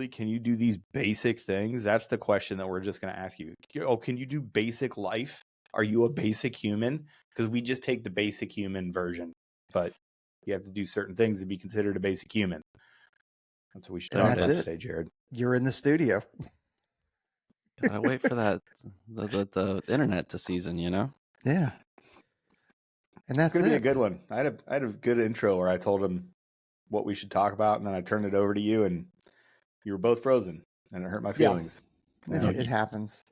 literally, can you do these basic things? That's the question that we're just going to ask you. Oh, can you do basic life? Are you a basic human? Because we just take the basic human version, but you have to do certain things to be considered a basic human. That's what we should talk about today, Jared. You're in the studio. Gotta wait for that the internet to season, you know? Yeah. And that's it's gonna be a good one. I had a good intro where I told him what we should talk about, and then I turned it over to you, and you were both frozen, and it hurt my feelings. Yeah. It happens.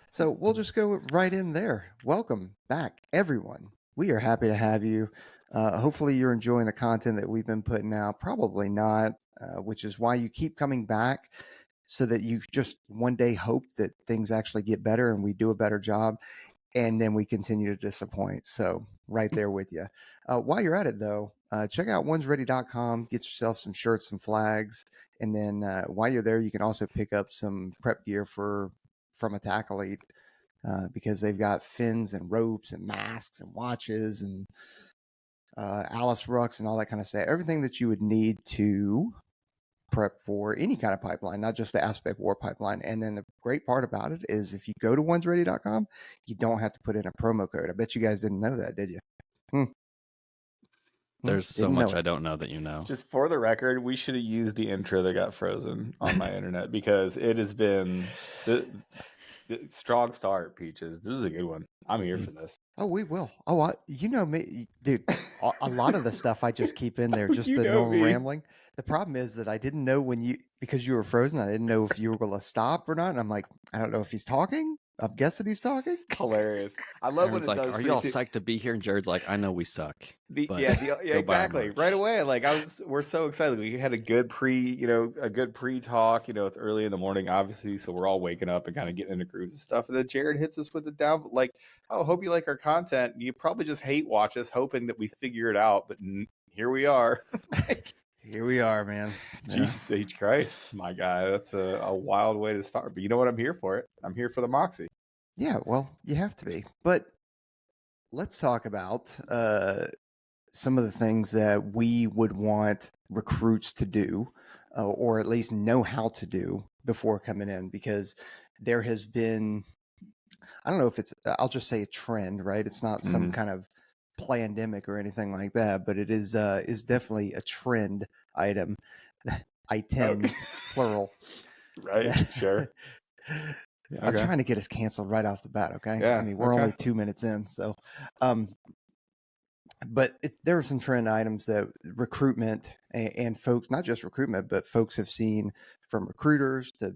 So we'll just go right in there. Welcome back, everyone. We are happy to have you. Hopefully you're enjoying the content that we've been putting out. Probably not, which is why you keep coming back, so that you just one day hope that things actually get better and we do a better job. And then we continue to disappoint. So right there with you. While you're at it, though, check out onesready.com. Get yourself some shirts, some flags. And then while you're there, you can also pick up some prep gear from Etiquette, because they've got fins and ropes and masks and watches and Alice rucks and all that kind of stuff. Everything that you would need to prep for any kind of pipeline, not just the aspect war pipeline. And then the great part about it is if you go to onesready.com, you don't have to put in a promo code. I bet you guys didn't know that, did you? There's so much I don't know that you know. Just for the record, we should have used the intro that got frozen on my internet, because it has been the strong start, Peaches. This is a good one. I'm here for this. Oh, we will. Oh, you know me, dude. A lot of the stuff I just keep in there, just the normal rambling. The problem is that I didn't know because you were frozen, I didn't know if you were going to stop or not. And I'm like, I don't know if he's talking. I'm guessing he's talking. Hilarious. I love when it like, does. Are you all psyched to be here? And Jared's like, I know we suck. Exactly. Right away. Like we're so excited. We had a good pre-talk. It's early in the morning, obviously, so we're all waking up and kind of getting into grooves and stuff. And then Jared hits us with it down. Like, oh, hope you like our content. You probably just hate watch us, hoping that we figure it out. But here we are. Here we are, man. Jesus H. Christ, my guy. That's a wild way to start. But you know what? I'm here for it. I'm here for the moxie. Yeah, well, you have to be. But let's talk about some of the things that we would want recruits to do, or at least know how to do before coming in, because there has been, I don't know if it's, I'll just say a trend, right? It's not some kind of pandemic or anything like that, but it is definitely a trend item. Items, plural. Right, sure. Okay. I'm trying to get us canceled right off the bat, okay? Yeah, I mean, we're only 2 minutes in, so. But there are some trend items that recruitment and folks, not just recruitment, but folks have seen, from recruiters to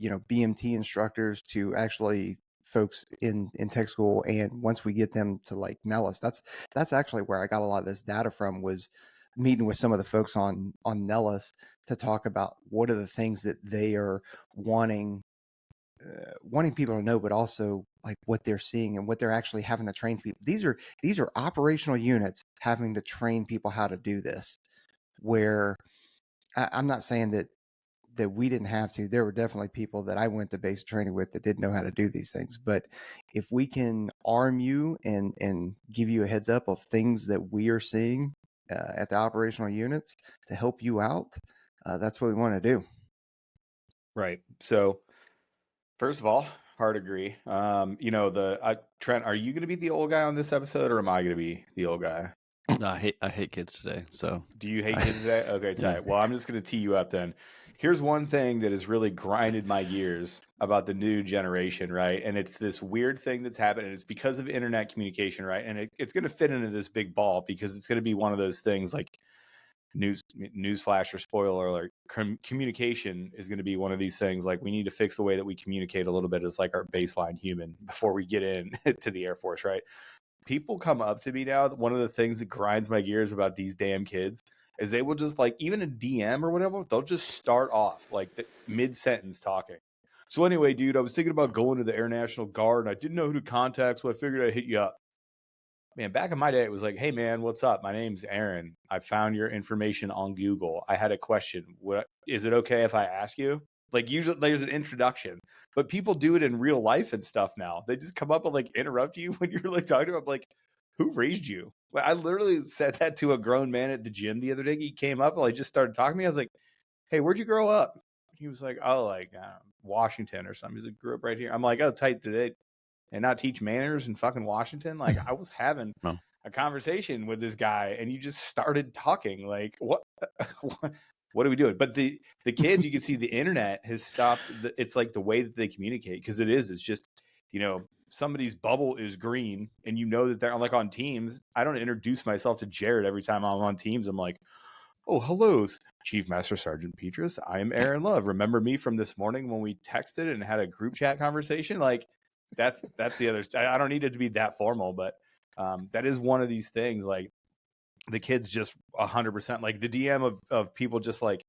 BMT instructors to actually folks in tech school. And once we get them to like Nellis, that's actually where I got a lot of this data from, was meeting with some of the folks on Nellis to talk about what are the things that they are wanting people to know, but also like what they're seeing and what they're actually having to train people. These are operational units having to train people how to do this, where I'm not saying that we didn't have to. There were definitely people that I went to basic training with that didn't know how to do these things. But if we can arm you and give you a heads up of things that we are seeing at the operational units to help you out, that's what we want to do. Right. So first of all, hard agree. Trent, are you going to be the old guy on this episode, or am I going to be the old guy? No, I hate kids today. So do you hate kids today? Okay, tight. Yeah. Well, I'm just going to tee you up then. Here's one thing that has really grinded my gears about the new generation, right? And it's this weird thing that's happened, and it's because of internet communication, right? And it's going to fit into this big ball, because it's going to be one of those things like newsflash or spoiler alert. Communication is going to be one of these things. Like, we need to fix the way that we communicate a little bit as like our baseline human before we get in to the Air Force, right? People come up to me now. One of the things that grinds my gears about these damn kids is they will just, like, even a DM or whatever, they'll just start off like the mid-sentence talking. So anyway, dude, I was thinking about going to the Air National Guard, and I didn't know who to contact, so I figured I'd hit you up. Man, back in my day, it was like, hey, man, what's up? My name's Aaron. I found your information on Google. I had a question. Is it okay if I ask you? Like, usually there's an introduction, but people do it in real life and stuff now. They just come up and like interrupt you when you're like talking to them. I'm like, who raised you? Like, I literally said that to a grown man at the gym the other day. He came up and like just started talking to me. I was like, hey, where'd you grow up? He was like, oh, like Washington or something. He's like, grew up right here. I'm like, oh, tight. Did they and not teach manners in fucking Washington? Like, I was having No. a conversation with this guy, and you just started talking. Like, what? What are we doing? But the kids, you can see the internet has stopped. It's like the way that they communicate, because it's just, somebody's bubble is green, and that they're like on Teams. I don't introduce myself to Jared every time I'm on Teams. I'm like, oh, hello, Chief Master Sergeant Petrus. I am Aaron Love. Remember me from this morning when we texted and had a group chat conversation? Like, that's the other. I don't need it to be that formal, but that is one of these things. Like, the kids just 100%, like the DM of people just like,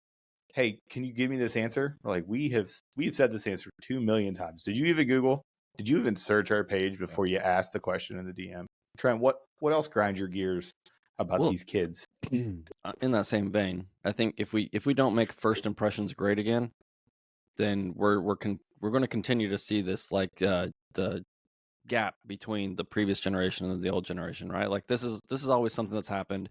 hey, can you give me this answer? Like, we've said this answer 2 million times. Did you even Google? Did you even search our page before you asked the question in the DM? Trent, what else grinds your gears about these kids? In that same vein, I think if we don't make first impressions great again, then we're going to continue to see this, like the gap between the previous generation and the old generation, right? Like this is always something that's happened.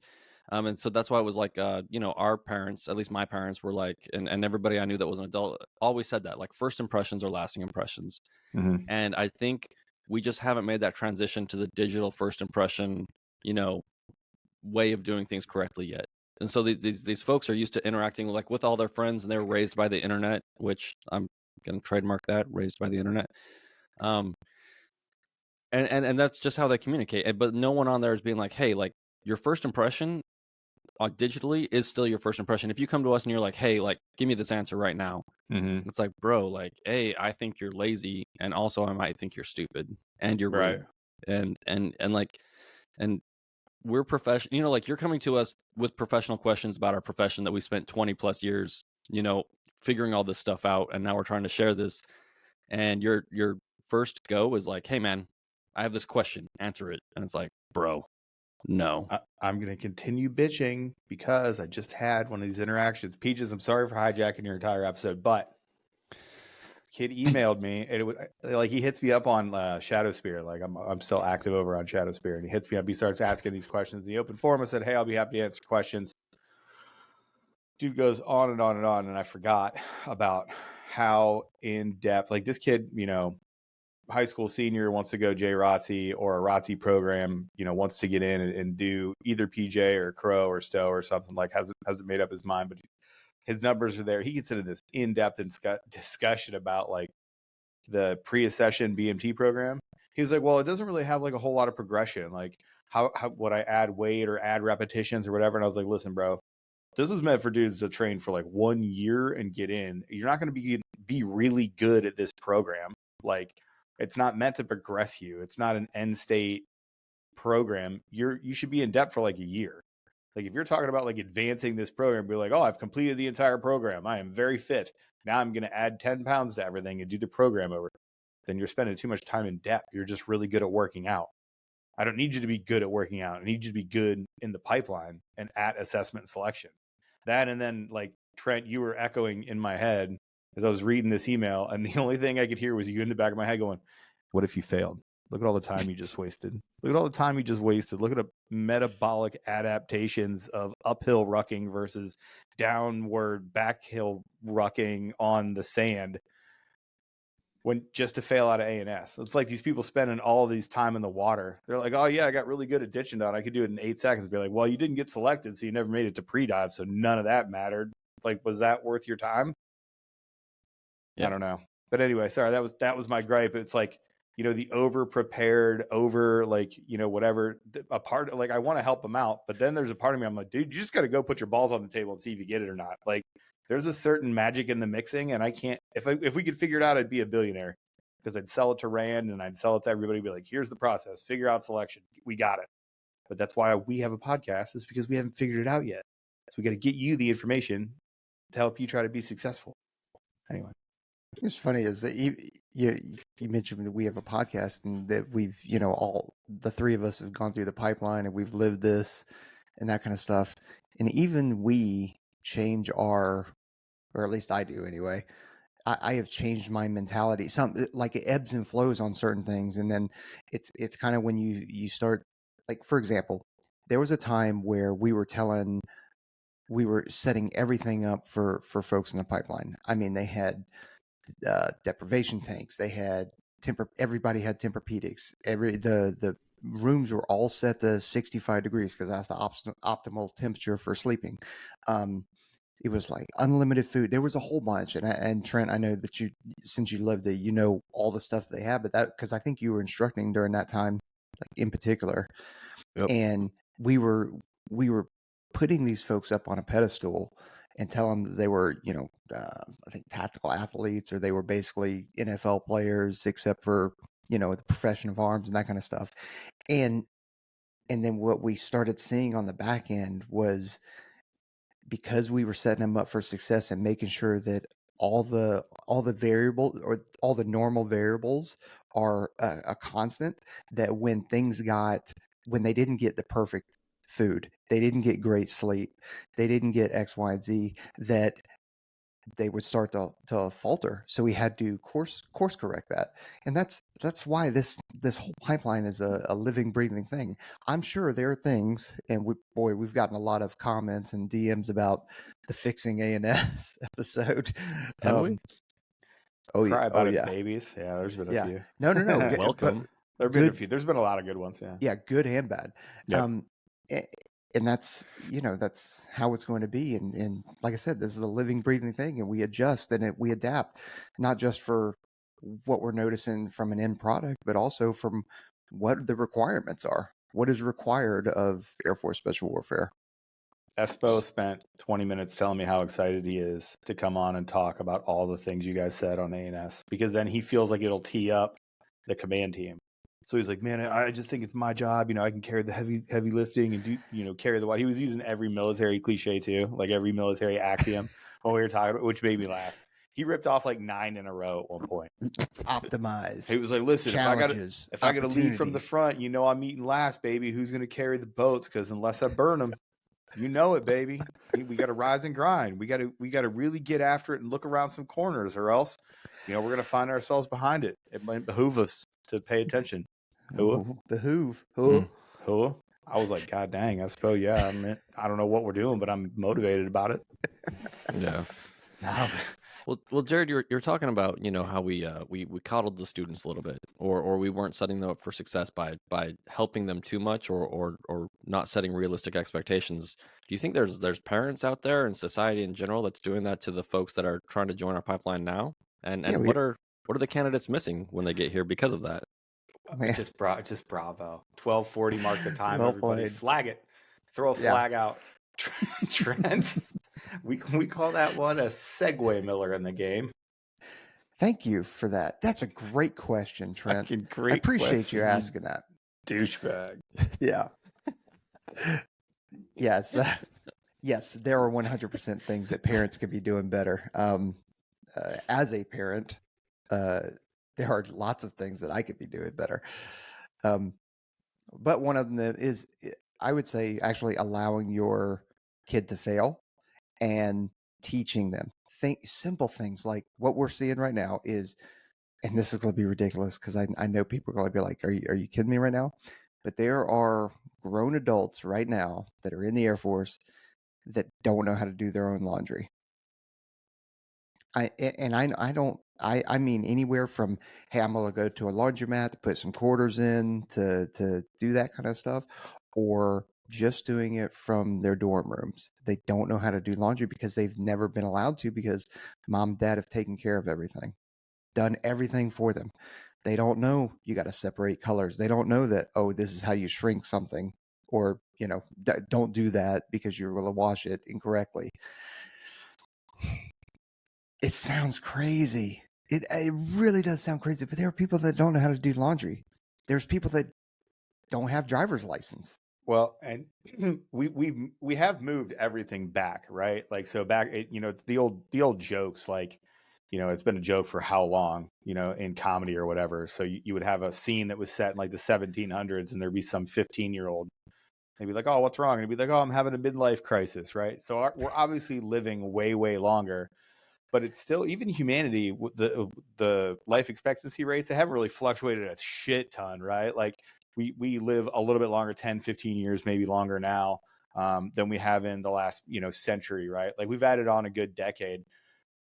And so that's why it was like, our parents, at least my parents, were like, and everybody I knew that was an adult always said that, like, first impressions are lasting impressions. Mm-hmm. And I think we just haven't made that transition to the digital first impression, way of doing things correctly yet. And so these folks are used to interacting with all their friends, and they're raised by the internet, which I'm going to trademark that, raised by the internet. And that's just how they communicate. But no one on there is being like, hey, like, your first impression digitally is still your first impression. If you come to us and you're like, hey, like, give me this answer right now. Mm-hmm. It's like, bro, like, A, I think you're lazy, and also I might think you're stupid and you're rude. And we're professional, like, you're coming to us with professional questions about our profession that we spent 20 plus years, figuring all this stuff out. And now we're trying to share this. And your first go is like, hey man, I have this question, answer it. And it's like, bro, no. I'm going to continue bitching because I just had one of these interactions. Peaches, I'm sorry for hijacking your entire episode, but kid emailed me, and it was like, he hits me up on Shadowspear. Like, I'm still active over on Shadowspear, and he hits me up. He starts asking these questions in the open forum. I said, hey, I'll be happy to answer questions. Dude goes on and on and on, and I forgot about how in depth, like, this kid, high school senior, wants to go JROTC or a ROTC program, wants to get in and do either PJ or Crow or Stowe or something, like, hasn't made up his mind, but his numbers are there. He gets into this in-depth discussion about, like, the pre-accession BMT program. He's like, well, it doesn't really have, like, a whole lot of progression. Like, how would I add weight or add repetitions or whatever? And I was like, listen, bro, this is meant for dudes to train for like 1 year and get in. You're not going to be really good at this program. Like, it's not meant to progress you. It's not an end state program. You should be in depth for like a year. Like, if you're talking about like advancing this program, be like, oh, I've completed the entire program. I am very fit. Now I'm going to add 10 pounds to everything and do the program over. Then you're spending too much time in depth. You're just really good at working out. I don't need you to be good at working out. I need you to be good in the pipeline and at assessment and selection. That, and then, like, Trent, you were echoing in my head as I was reading this email, and the only thing I could hear was you in the back of my head going, what if you failed? Look at all the time you just wasted. Look at all the time you just wasted. Look at the metabolic adaptations of uphill rucking versus downward backhill rucking on the sand when just to fail out of A&S. It's like these people spending all these time in the water. They're like, oh yeah, I got really good at ditching down. I could do it in 8 seconds. Be like, well, you didn't get selected, so you never made it to pre-dive, so none of that mattered. Like, was that worth your time? Yeah. I don't know. But anyway, sorry, that was my gripe. It's like, the over prepared, like, whatever, a part, like, I want to help them out, but then there's a part of me, I'm like, dude, you just got to go put your balls on the table and see if you get it or not. Like, there's a certain magic in the mixing, and I can't, if we could figure it out, I'd be a billionaire, because I'd sell it to Rand and I'd sell it to everybody, be like, here's the process, figure out selection. We got it. But that's why we have a podcast, is because we haven't figured it out yet. So we got to get you the information to help you try to be successful. Anyway. It's funny is that you mentioned that we have a podcast, and that we've, all the three of us have gone through the pipeline, and we've lived this and that kind of stuff. And even we change or at least I do anyway. I have changed my mentality. Some, like, it ebbs and flows on certain things. And then it's kind of when you start, like, for example, there was a time where we were telling we were setting everything up for folks in the pipeline. I mean, they had deprivation tanks. They had everybody had Tempur-Pedics. The rooms were all set to 65 degrees because that's the optimal temperature for sleeping. It was like unlimited food. There was a whole bunch. And Trent, I know that since you lived it, you know all the stuff they have, but because I think you were instructing during that time, like in particular. Yep. And we were putting these folks up on a pedestal and telling them that they were, I think tactical athletes, or they were basically NFL players, except for, the profession of arms and that kind of stuff. And then what we started seeing on the back end was, because we were setting them up for success and making sure that all the variables, or all the normal variables, are a constant, that when they didn't get the perfect food, they didn't get great sleep, they didn't get X, Y, and Z, that they would start to falter. So we had to course correct that. And that's why this whole pipeline is a living, breathing thing. I'm sure there are things, and we've gotten a lot of comments and DMs about the Fixing A&S episode. Have we? Cry about it, yeah. babies. Yeah, there's been a Yeah. few. No. Welcome. There have been a few. There's been a lot of good ones. Yeah. Yeah, good and bad. Yep. And that's that's how it's going to be. And like I said, this is a living, breathing thing, and we adjust and we adapt, not just for what we're noticing from an end product, but also from what the requirements are. What is required of Air Force Special Warfare? Espo spent 20 minutes telling me how excited he is to come on and talk about all the things you guys said on A&S, because then he feels like it'll tee up the command team. So he's like, man, I just think it's my job. I can carry the heavy lifting and do, carry the weight. He was using every military cliche too, like every military axiom when we were talking about, which made me laugh. He ripped off like 9 in a row at one point. Optimize. He was like, listen, challenges, if I got to lead from the front, I'm eating last, baby. Who's going to carry the boats? Because unless I burn them, you know it, baby. We got to rise and grind. We got to really get after it and look around some corners, or else, we're going to find ourselves behind it. It might behoove us to pay attention. Behoove. Who? I was like, God dang, Espo, yeah. I don't know what we're doing, but I'm motivated about it. Yeah. Well, Jared, you're talking about how we coddled the students a little bit, or we weren't setting them up for success by helping them too much, or not setting realistic expectations. Do you think there's parents out there and society in general that's doing that to the folks that are trying to join our pipeline now? And what are the candidates missing when they get here because of that? Just bravo. 12:40 mark the time. Well Everybody played. Flag it. Throw a flag out. Trent. We call that one a Segway Miller in the game. Thank you for that. That's a great question, Trent. I appreciate you asking that. Douchebag. Yeah. Yes. Yes, there are 100% things that parents could be doing better. As a parent, there are lots of things that I could be doing better. But one of them is, I would say, actually allowing your kid to fail and teaching them simple things like what we're seeing right now is, and this is going to be ridiculous because I know people are going to be like, are you kidding me right now? But there are grown adults right now that are in the Air Force that don't know how to do their own laundry. I mean anywhere from, hey, I'm gonna go to a laundromat to put some quarters in to do that kind of stuff, or just doing it from their dorm rooms. They don't know how to do laundry because they've never been allowed to, because mom and dad have taken care of everything, done everything for them. They don't know you got to separate colors. They don't know that, oh, this is how you shrink something, or don't do that because you're going to wash it incorrectly. It sounds crazy. It really does sound crazy, but there are people that don't know how to do laundry. There's people that don't have driver's license. Well, and we have moved everything back, right? Like, so back, it's the old jokes, like, it's been a joke for how long, in comedy or whatever. So you would have a scene that was set in like the 1700s, and there'd be some 15-year-old. They'd be like, oh, what's wrong? And he'd be like, oh, I'm having a midlife crisis, right? So we're obviously living way, way longer. But it's still, even humanity, the life expectancy rates, they haven't really fluctuated a shit ton, right? Like we live a little bit longer, 10, 15 years, maybe longer now. than we have in the last, century, right? Like we've added on a good decade,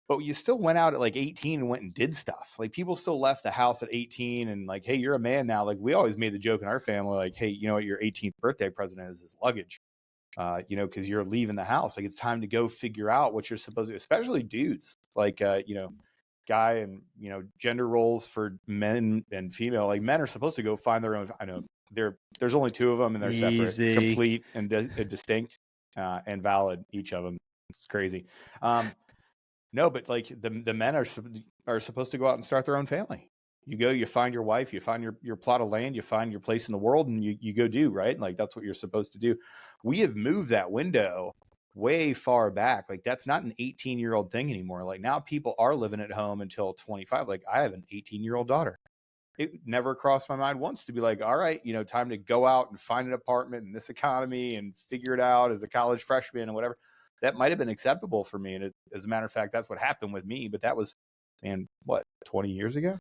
but you still went out at like 18 and went and did stuff. Like people still left the house at 18 and like, hey, you're a man now. Like we always made the joke in our family, like, hey, you know what your 18th birthday present is luggage, because you're leaving the house. Like it's time to go figure out what you're supposed to, especially dudes, like, guy and, gender roles for men and female. Like men are supposed to go find their own. I know there's only two of them and they're separate, complete and distinct and valid, each of them. It's crazy. No, but like the men are supposed to go out and start their own family. You go, you find your wife, you find your plot of land, you find your place in the world, and you go do, right? Like that's what you're supposed to do. We have moved that window way far back. Like that's not an 18-year-old thing anymore. Like now people are living at home until 25. Like I have an 18-year-old daughter. It never crossed my mind once to be like, all right, time to go out and find an apartment in this economy and figure it out as a college freshman and whatever. That might have been acceptable for me. And as a matter of fact, that's what happened with me. But that was, 20 years ago?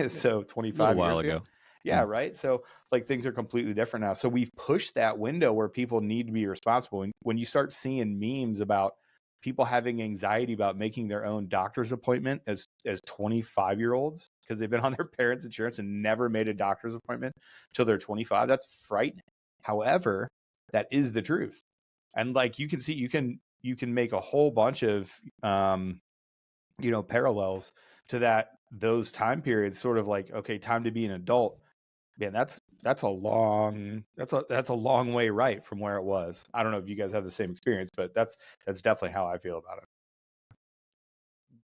So 25 years ago. Yeah, right. So like things are completely different now. So we've pushed that window where people need to be responsible. And when you start seeing memes about people having anxiety about making their own doctor's appointment as 25-year-olds because they've been on their parents' insurance and never made a doctor's appointment until they're 25, that's frightening. However, that is the truth. And like you can see, you can make a whole bunch of parallels to those time periods. Sort of like, okay, time to be an adult. Man, that's a long way right from where it was. I don't know if you guys have the same experience, but that's definitely how I feel about it.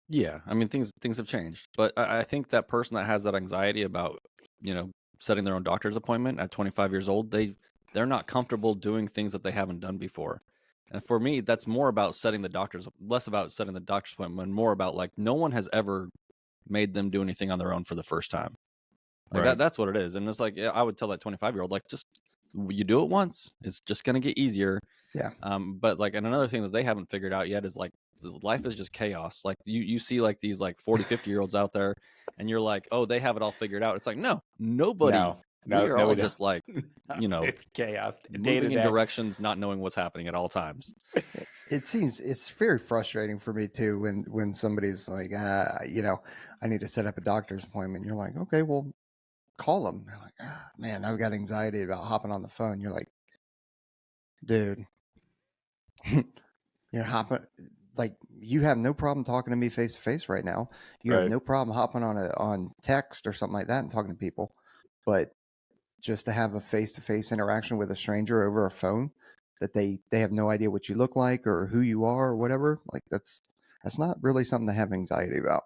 Yeah, I mean things have changed, but I think that person that has that anxiety about setting their own doctor's appointment at 25 years old, they're not comfortable doing things that they haven't done before. And for me, that's more about less about setting the doctor's appointment, more about like no one has ever made them do anything on their own for the first time. Like Right. that's what it is. And it's like, I would tell that 25-year-old, like, just you do it once, it's just going to get easier. Yeah. But like, and another thing that they haven't figured out yet is like, life is just chaos. Like you see like these like 40, 50-year-olds out there and you're like, oh, they have it all figured out. It's like, no, nobody. No, we are all just like, it's chaos. Moving in directions, not knowing what's happening at all times. It's very frustrating for me too when somebody's like, I need to set up a doctor's appointment. You're like, okay, well, call them. They're like, man, I've got anxiety about hopping on the phone. You're like, dude, you're hopping. Like you have no problem talking to me face to face right now. You have no problem hopping on text or something like that and talking to people, but just to have a face-to-face interaction with a stranger over a phone that they have no idea what you look like or who you are or whatever, like that's not really something to have anxiety about.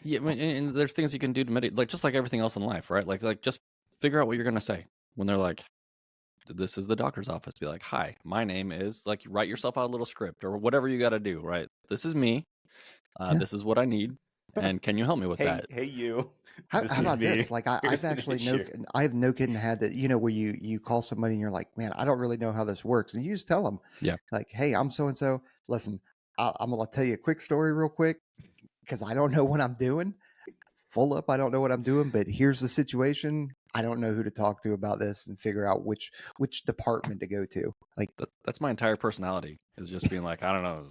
Yeah, I mean, and there's things you can do to mitigate, like just like everything else in life, right? Like just figure out what you're gonna say when they're like, this is the doctor's office. Be like, hi, my name is, like, write yourself out a little script or whatever you got to do, right? This is me. This is what I need. And can you help me with that? Hey, you. How about this? Like I've actually I've no kidding had that, where you call somebody and you're like, man, I don't really know how this works. And you just tell them, like, hey, I'm so-and-so. Listen, I'm going to tell you a quick story real quick because I don't know what I'm doing. Full up, I don't know what I'm doing, but here's the situation. I don't know who to talk to about this and figure out which department to go to. Like that's my entire personality, is just being like, I don't know,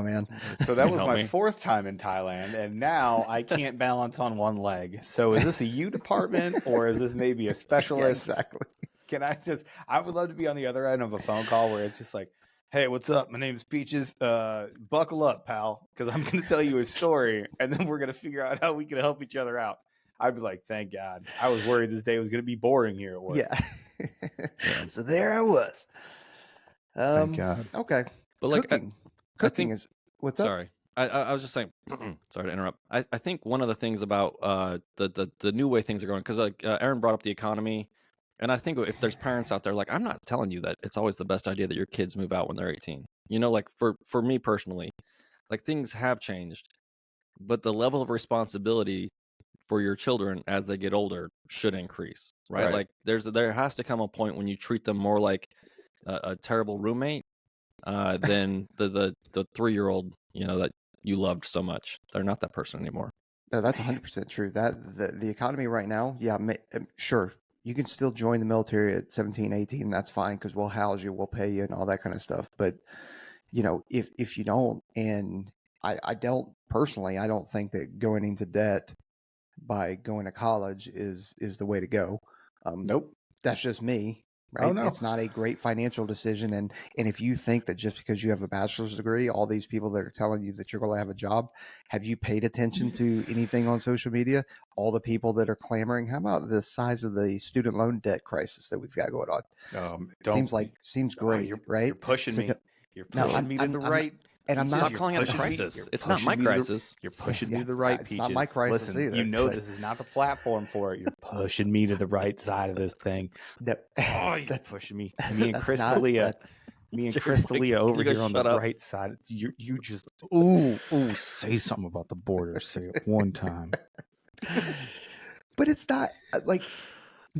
man. So that was my fourth time in Thailand, and now I can't balance on one leg. So is this a you department or is this maybe a specialist? Yeah, exactly. I would love to be on the other end of a phone call where it's just like, hey, what's up? My name's Peaches. Buckle up, pal, because I'm going to tell you a story, and then we're going to figure out how we can help each other out. I'd be like, thank God. I was worried this day was going to be boring here at work. Yeah. So there I was. Thank God. Okay. But like, cooking is what's up? Sorry. I was just saying, sorry to interrupt. I think one of the things about the new way things are going, because like Aaron brought up the economy. And I think if there's parents out there, like, I'm not telling you that it's always the best idea that your kids move out when they're 18. Like for me personally, like things have changed, but the level of responsibility for your children as they get older should increase, right? Like there has to come a point when you treat them more like a terrible roommate than the 3-year-old, that you loved so much. They're not that person anymore. No, that's 100% true. That the economy right now, yeah, sure. you can still join the military at 17, 18. That's fine because we'll house you, we'll pay you, and all that kind of stuff. But if you don't, and I don't personally, I don't think that going into debt by going to college is the way to go. Nope. That's just me, Oh, right? no. It's not a great financial decision. And if you think that just because you have a bachelor's degree, all these people that are telling you that you're going to have a job, have you paid attention to anything on social media? All the people that are clamoring, how about the size of the student loan debt crisis that we've got going on? Seems great, right? You're pushing So me. You're pushing me to the right. And I'm Stop not calling it a crisis. It's not my crisis. You're pushing me to the it's right, not, it's Peaches. not my crisis Listen, either. you know this is not the platform for it. You're pushing me to the right side of this thing. Oh, you're pushing me. Me and Crystalia. Me and Crystalia over here on the right side. You just say something about the border. Say it one time. But it's not like,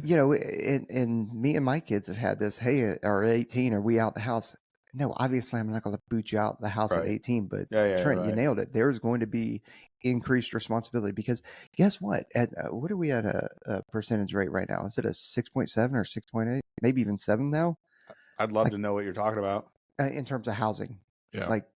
and me and my kids have had this. Hey, are 18? Are we out the house? No, obviously I'm not going to boot you out the house at 18. But Trent, you nailed it. There's going to be increased responsibility because guess what? At what are we at a percentage rate right now? Is it a 6.7 or 6.8? Maybe even 7 now? I'd love to know what you're talking about In terms of housing. Yeah. Like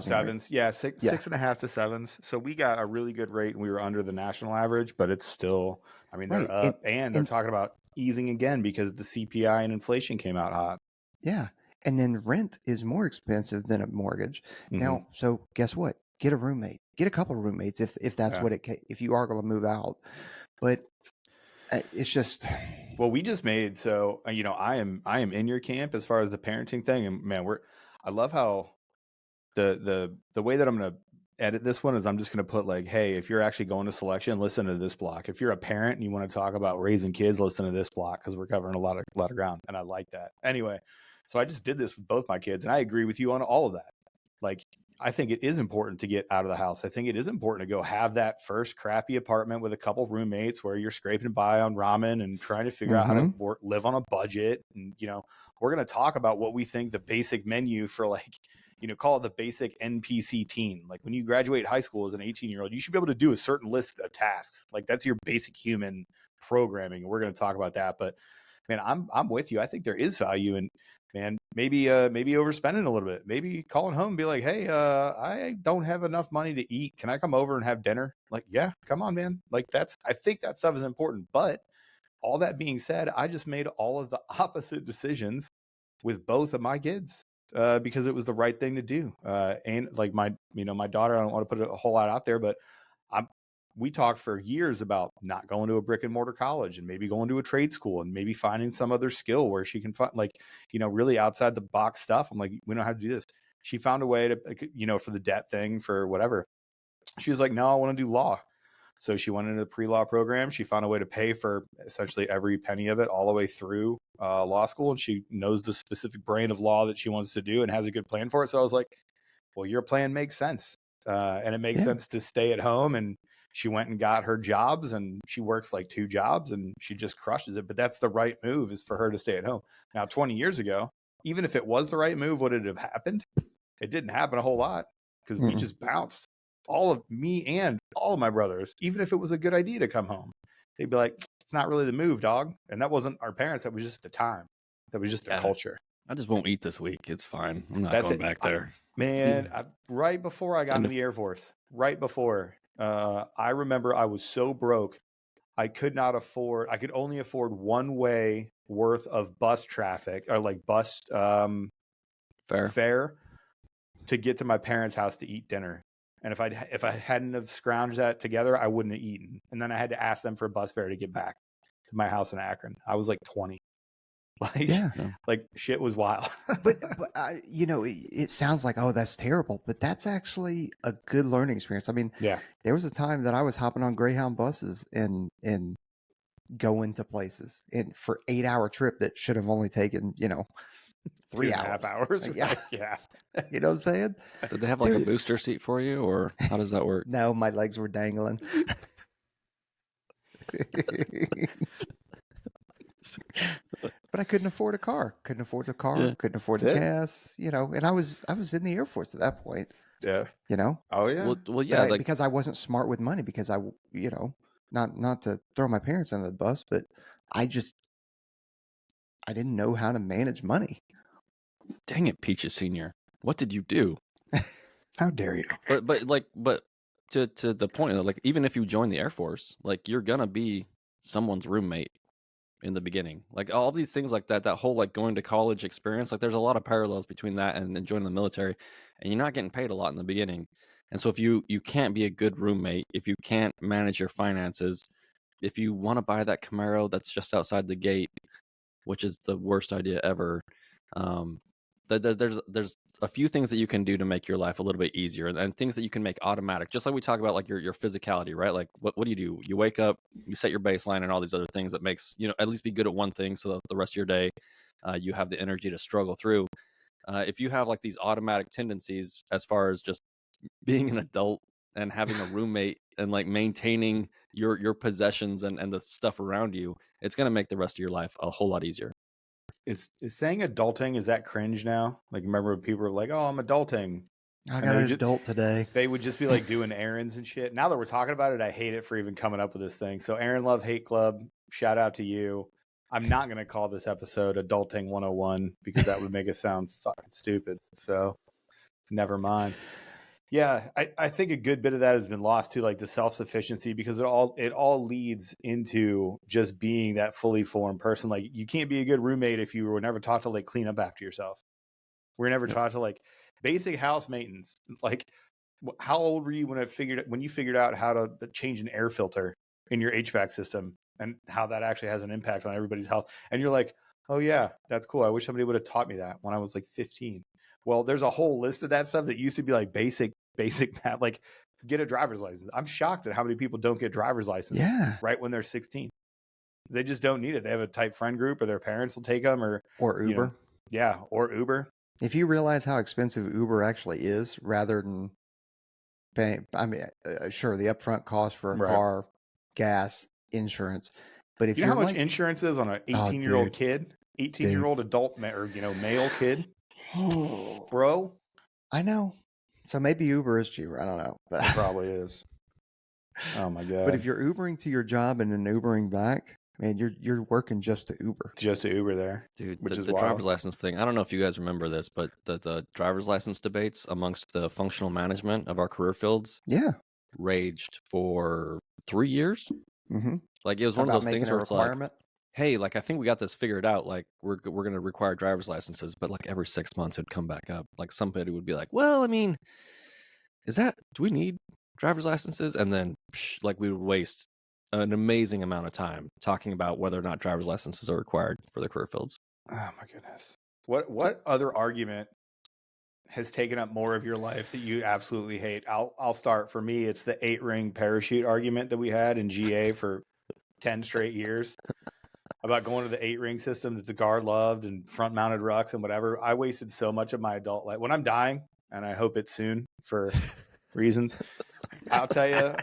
sevens. Rate. Yeah, 6.5 to 7s. So we got a really good rate and we were under the national average, but it's still, I mean, they're up and they're talking about easing again because the CPI and inflation came out hot. Yeah. And then rent is more expensive than a mortgage. Now, so guess what? Get a roommate. Get a couple of roommates if that's what if you are going to move out. But it's just well, we just made so I am in your camp as far as the parenting thing, and man, I love how the way that I'm going to edit this one is I'm just going to put like, hey, if you're actually going to selection, listen to this block. If you're a parent and you want to talk about raising kids, listen to this block because we're covering a lot of ground, and I like that. Anyway. So I just did this with both my kids, and I agree with you on all of that. Like, I think it is important to get out of the house. I think it is important to go have that first crappy apartment with a couple roommates where you're scraping by on ramen and trying to figure out how to live on a budget. And, we're going to talk about what we think the basic menu for call it the basic NPC teen. Like when you graduate high school as an 18-year-old, you should be able to do a certain list of tasks. Like that's your basic human programming. And we're going to talk about that. But man, I'm with you. I think there is value in, man, maybe overspending a little bit, maybe calling home and be like, hey, I don't have enough money to eat. Can I come over and have dinner? Like, yeah, come on, man. Like I think that stuff is important. But all that being said, I just made all of the opposite decisions with both of my kids because it was the right thing to do. And like my daughter, I don't want to put a whole lot out there, but we talked for years about not going to a brick and mortar college and maybe going to a trade school and maybe finding some other skill where she can find really outside the box stuff. I'm like, we don't have to do this. She found a way to, for the debt thing, for whatever. She was like, no, I want to do law. So she went into the pre-law program. She found a way to pay for essentially every penny of it all the way through law school. And she knows the specific brand of law that she wants to do and has a good plan for it. So I was like, well, your plan makes sense. And it makes sense to stay at home. And she went and got her jobs and she works like 2 jobs and she just crushes it. But that's the right move, is for her to stay at home. Now, 20 years ago, even if it was the right move, would it have happened? It didn't happen a whole lot because we just bounced. All of me and all of my brothers, even if it was a good idea to come home, they'd be like, it's not really the move, dog. And that wasn't our parents. That was just the time. That was just the culture. I just won't eat this week. It's fine. I'm not going back there. Right before I got in the Air Force, right before, I remember I was so broke, I could only afford one way worth of bus traffic or like bus fare to get to my parents' house to eat dinner. And if I hadn't have scrounged that together, I wouldn't have eaten. And then I had to ask them for a bus fare to get back to my house in Akron. I was like 20. Like shit was wild. but it sounds like, oh, that's terrible, but that's actually a good learning experience. I mean, there was a time that I was hopping on Greyhound buses and going to places and for 8-hour trip that should have only taken 3.5 hours. Yeah. You know what I'm saying? Did they have like a booster seat for you, or how does that work? No, my legs were dangling. But I couldn't afford a car. Couldn't afford the gas, and I was in the Air Force at that point. Yeah. Oh yeah. Well yeah. Because I wasn't smart with money, because I, not to throw my parents under the bus, but I just I didn't know how to manage money. Dang it, Peaches Senior. What did you do? How dare you? But to the point, like, even if you join the Air Force, like, you're gonna be someone's roommate in the beginning. Like, all these things like that whole, like, going to college experience, like, there's a lot of parallels between that and then joining the military, and you're not getting paid a lot in the beginning. And so if you can't be a good roommate, if you can't manage your finances, if you want to buy that Camaro that's just outside the gate, which is the worst idea ever, there's a few things that you can do to make your life a little bit easier, and things that you can make automatic, just like we talk about, like your physicality, right? Like, what do? You wake up, you set your baseline and all these other things that makes, at least be good at one thing, so that the rest of your day you have the energy to struggle through. If you have like these automatic tendencies as far as just being an adult and having a roommate and like maintaining your possessions and the stuff around you, it's going to make the rest of your life a whole lot easier. Is saying adulting, is that cringe now? Like, remember when people were like, "Oh, I'm adulting." I got an adult today. They would just be like doing errands and shit. Now that we're talking about it, I hate it for even coming up with this thing. So, Aaron Love Hate Club, shout out to you. I'm not going to call this episode Adulting 101 because that would make it sound fucking stupid. So, never mind. Yeah, I think a good bit of that has been lost too, like the self-sufficiency, because it all leads into just being that fully formed person. Like, you can't be a good roommate if you were never taught to like clean up after yourself. We're never taught to like basic house maintenance. Like, how old were you when you figured out how to change an air filter in your HVAC system and how that actually has an impact on everybody's health? And you're like, oh yeah, that's cool. I wish somebody would have taught me that when I was like 15. Well, there's a whole list of that stuff that used to be like basic math, like get a driver's license. I'm shocked at how many people don't get driver's licenses right when they're 16. They just don't need it. They have a tight friend group, or their parents will take them, or Uber. Or Uber. If you realize how expensive Uber actually is, rather than paying, I mean, sure, the upfront cost for a car, gas, insurance, but if you know how much insurance is on an 18-year-old kid, 18-year-old adult, or male kid, bro. I know. So maybe Uber is cheaper. I don't know. It probably is. Oh my god! But if you're Ubering to your job and then Ubering back, man, you're working just to Uber. Just to Uber there, dude. The driver's license thing. I don't know if you guys remember this, but the driver's license debates amongst the functional management of our career fields, raged for 3 years. Mm-hmm. Like, it was one of those things where it's like, hey, like, I think we got this figured out. Like, we're going to require driver's licenses, but like every 6 months it'd come back up. Like, somebody would be like, well, I mean, do we need driver's licenses? And then like, we would waste an amazing amount of time talking about whether or not driver's licenses are required for the career fields. Oh my goodness. What other argument has taken up more of your life that you absolutely hate? I'll start. For me, it's the 8-ring parachute argument that we had in GA for 10 straight years about going to the 8-ring system that the guard loved and front mounted rucks and whatever. I wasted so much of my adult life. When I'm dying, and I hope it's soon for reasons, I'll tell you,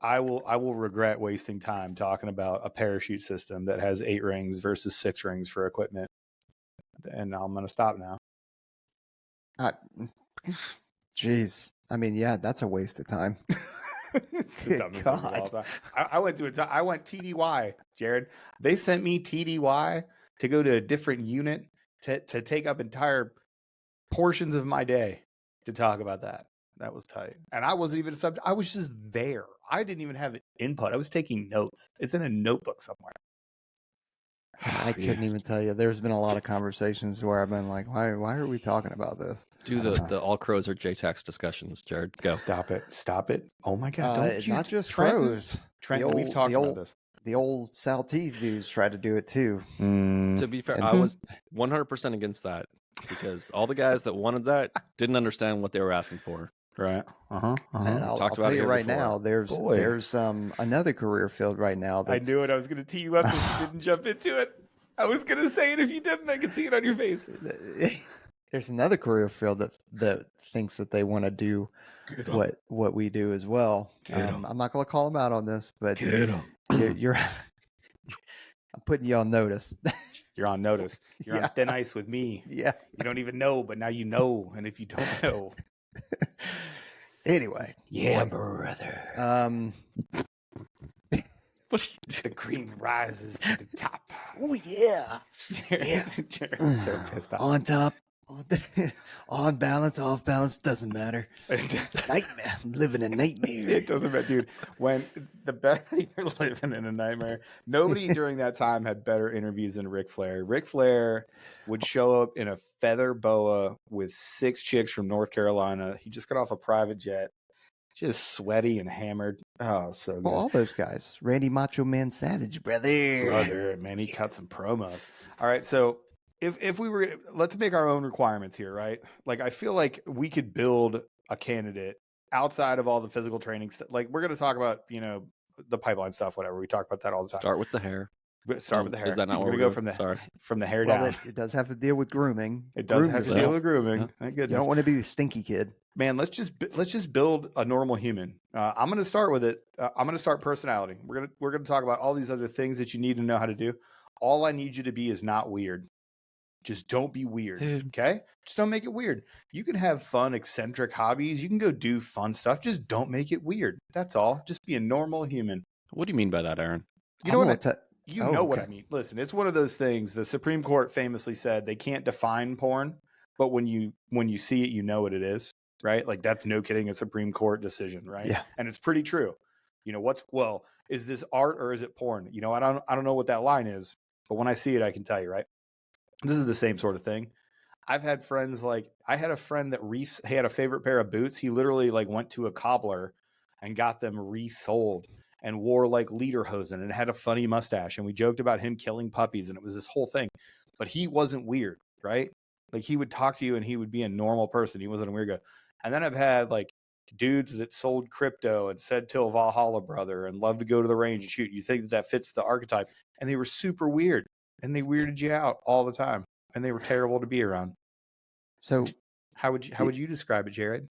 I will regret wasting time talking about a parachute system that has 8 rings versus 6 rings for equipment. And I'm going to stop now. Jeez. I mean, yeah, that's a waste of time. It's the dumbest thing of all time. I went TDY, Jared. They sent me TDY to go to a different unit to take up entire portions of my day to talk about that. That was tight. And I wasn't even a subject. I was just there. I didn't even have input. I was taking notes. It's in a notebook somewhere. I couldn't even tell you. There's been a lot of conversations where I've been like, why are we talking about this? Do the all crows are JTAX discussions, Jared. Go. Stop it. Oh my God. Not just crows. Trent, we've talked about this. The old Saltese dudes tried to do it too. To be fair, I was 100% against that, because all the guys that wanted that didn't understand what they were asking for. Right. And I'll tell you right now, there's another career field right now. I knew it. I was going to tee you up if you didn't jump into it. I was going to say it if you didn't. I could see it on your face. There's another career field that thinks that they want to do what we do as well. I'm not going to call them out on this, but you're I'm putting you on notice. You're on notice. You're on thin ice with me. Yeah. You don't even know, but now you know. And if you don't know. Anyway. Yeah, brother. The cream rises to the top. Oh yeah. Yeah. Jared's so pissed off. On top, on balance, off balance, doesn't matter. Nightmare. I'm living a nightmare. It doesn't matter, dude. When the best thing, you're living in a nightmare. Nobody during that time had better interviews than Ric Flair. Ric Flair would show up in a feather boa with 6 chicks from North Carolina. He just got off a private jet, just sweaty and hammered. Oh, so good. Well, all those guys. Randy Macho Man Savage, brother. Man, he cut some promos. All right, so if we were, let's make our own requirements here, right? Like, I feel like we could build a candidate outside of all the physical training stuff. Like, we're going to talk about, the pipeline stuff, whatever. We talk about that all the time. Start with the hair. Start with the hair. Is that not we're where going we to go Sorry. from the hair Well, down? it does have to deal with grooming. It does Groom have to yourself. deal with grooming. Yeah. Thank You goodness. don't want to be the stinky kid. Man, let's just build a normal human. I'm going to start with it. I'm going to start personality. We're going to talk about all these other things that you need to know how to do. All I need you to be is not weird. Just don't be weird. Dude. Okay? Just don't make it weird. You can have fun, eccentric hobbies. You can go do fun stuff. Just don't make it weird. That's all. Just be a normal human. What do you mean by that, Aaron? You know what okay. I mean. Listen, it's one of those things. The Supreme Court famously said they can't define porn, but when you see it, you know what it is, right? Like, that's, no kidding, a Supreme Court decision, right? Yeah. And it's pretty true. Is this art or is it porn? I don't know what that line is, but when I see it, I can tell you, right? This is the same sort of thing. I've had friends, like, I had a friend that he had a favorite pair of boots. He literally, like, went to a cobbler and got them resold and wore, like, lederhosen and had a funny mustache. And we joked about him killing puppies, and it was this whole thing. But he wasn't weird, right? Like, he would talk to you and he would be a normal person. He wasn't a weird guy. And then I've had, like, dudes that sold crypto and said till Valhalla, brother, and loved to go to the range and shoot. You think that fits the archetype. And they were super weird. And they weirded you out all the time. And they were terrible to be around. So how would you describe it, Jared?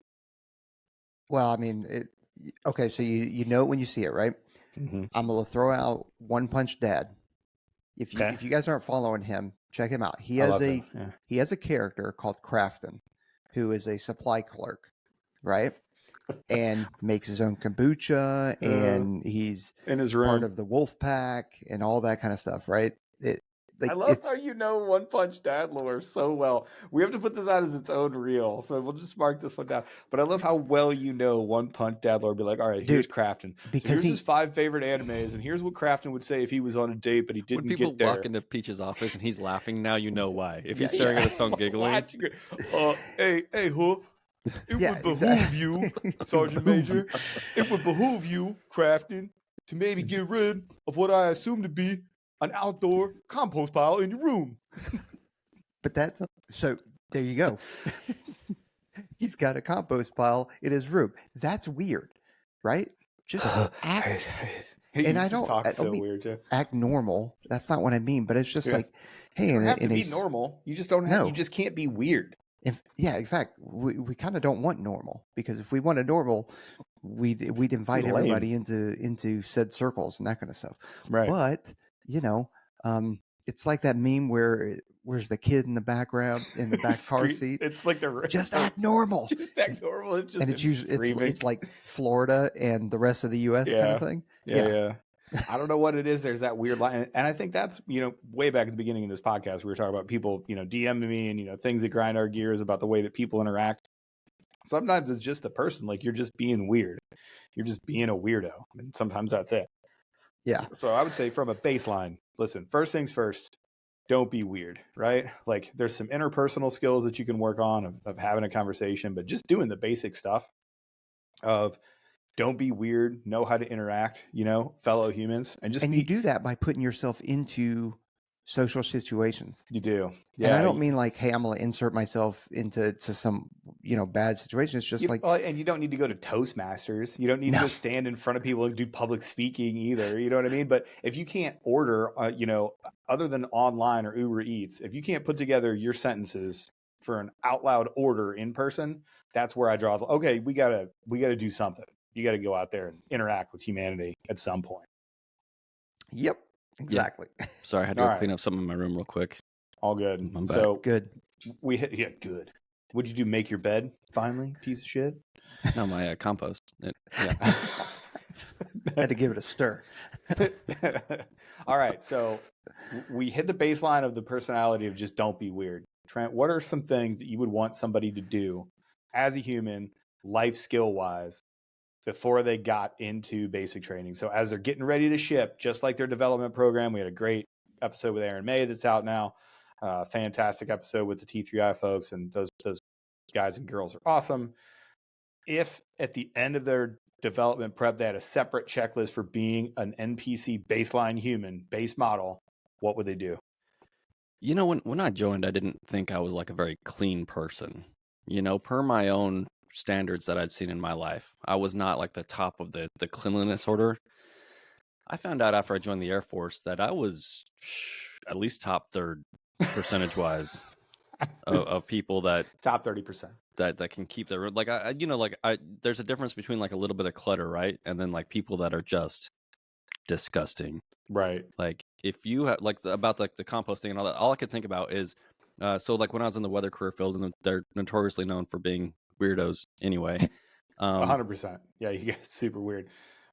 well, I mean, okay, so you know it when you see it, right? Mm-hmm. I'm going to throw out One Punch Dad. If you Okay. if you guys aren't following him, check him out. He I has love a him, yeah. he has a character called Crafton, who is a supply clerk, right? And makes his own kombucha, and he's In his part room. of the wolf pack and all that kind of stuff, right? I love how you know One Punch Dad lore so well. We have to put this out as its own reel, so we'll just mark this one down. But I love how well you know One Punch Dad lore. Be like, all right, here's Crafton. because so here's he- his 5 favorite animes, and here's what Crafton would say if he was on a date, but he didn't When people get there. walk into Peach's office and he's laughing, now you know why. If he's Yeah, staring yeah. at his phone giggling, Hey, huh? It Yeah, would behoove exactly. you, Sergeant Major. It would behoove you, Crafton, to maybe get rid of what I assume to be an outdoor compost pile in your room. But that's so there you go. He's got a compost pile in his room. That's weird, right? Just act And I just don't- talk I don't so mean- weird too. act normal. That's not what I mean, but it's just Yeah. like, hey, You don't in have a, to in a be s- normal. You just don't have. No. You just can't be weird. in fact, we kind of don't want normal, because if we wanted normal, we'd invite Lame. everybody into said circles and that kind of stuff. Right. But it's like that meme where's the kid in the background in the back car seat. It's like the Just act normal. Just act normal. It's just And it's him usually screaming. it's like Florida and the rest of the U.S. kind Yeah. of thing. Yeah. I don't know what it is. There's that weird line. And I think that's, way back at the beginning of this podcast, we were talking about people, DMing me and, things that grind our gears about the way that people interact. Sometimes it's just the person, like, you're just being weird. You're just being a weirdo. And sometimes that's it. Yeah. So I would say from a baseline, listen, first things first, don't be weird, right? Like, there's some interpersonal skills that you can work on of having a conversation, but just doing the basic stuff of don't be weird, know how to interact, fellow humans, and And you do that by putting yourself into social situations. You do. And I don't mean like, hey, I'm going to insert myself into some, bad situation. It's just and you don't need to go to Toastmasters. You don't need to go stand in front of people and do public speaking either. You know what I mean? But if you can't order, other than online or Uber Eats, if you can't put together your sentences for an out loud order in person, that's where I draw. Okay, we gotta do something. You got to go out there and interact with humanity at some point. Yep, exactly. sorry, I had to go clean up something in my room real quick. All good. I'm back. So Good. Good. What'd you do? Make your bed finally, piece of shit? No, my compost. Had to give it a stir. All right, so we hit the baseline of the personality of just don't be weird. Trent, what are some things that you would want somebody to do as a human, life skill wise, before they got into basic training? So as they're getting ready to ship, just like their development program, we had a great episode with Aaron May that's out now. Fantastic episode with the T3I folks, and those guys and girls are awesome. If at the end of their development prep, they had a separate checklist for being an NPC baseline human base model, what would they do? You know, when I joined, I didn't think I was like a very clean person. You know, per my own standards that I'd seen in my life, I was not like the top of the cleanliness order. I found out after I joined the Air Force that I was at least top third percentage wise of people that top 30% that can keep their, like, there's a difference between like a little bit of clutter, right? And then like people that are just disgusting. Right. Like if you have about the composting and all that, all I could think about is, so like when I was in the weather career field, and they're notoriously known for being weirdos anyway. 100%. Yeah, you guys super weird.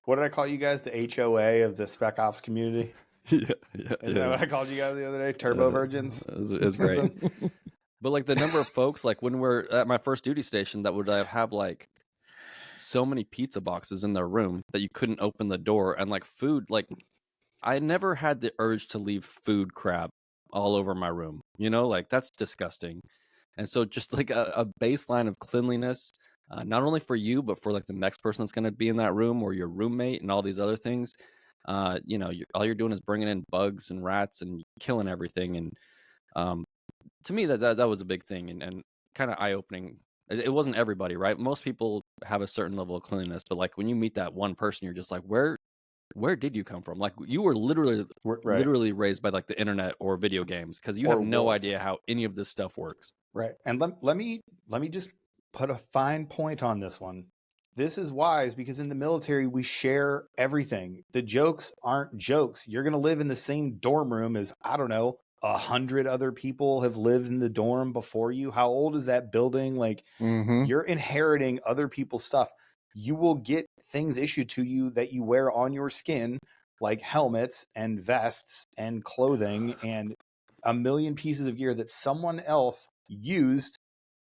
What did I call you guys? The HOA of the Spec Ops community? Isn't that what I called you guys the other day? Turbo virgins? It's great. But like the number of folks, like when we're at my first duty station, that would have like so many pizza boxes in their room that you couldn't open the door, and like food, like I never had the urge to leave food crap all over my room. You know, like that's disgusting. And so just like a baseline of cleanliness, not only for you, but for like the next person that's going to be in that room, or your roommate and all these other things. You know, all you're doing is bringing in bugs and rats and killing everything. And to me, that was a big thing, and kind of eye-opening. It wasn't everybody, right? Most people have a certain level of cleanliness, but like when you meet that one person, you're just like, where did you come from? Like you were literally raised by like the internet or video games, because you have no idea how any of this stuff works. Right. And let me just put a fine point on this one. This is wise because in the military, we share everything. The jokes aren't jokes. You're going to live in the same dorm room as, I don't know, 100 other people have lived in the dorm before you. How old is that building? Like, you're inheriting other people's stuff. You will get things issued to you that you wear on your skin, like helmets and vests and clothing and a million pieces of gear that someone else used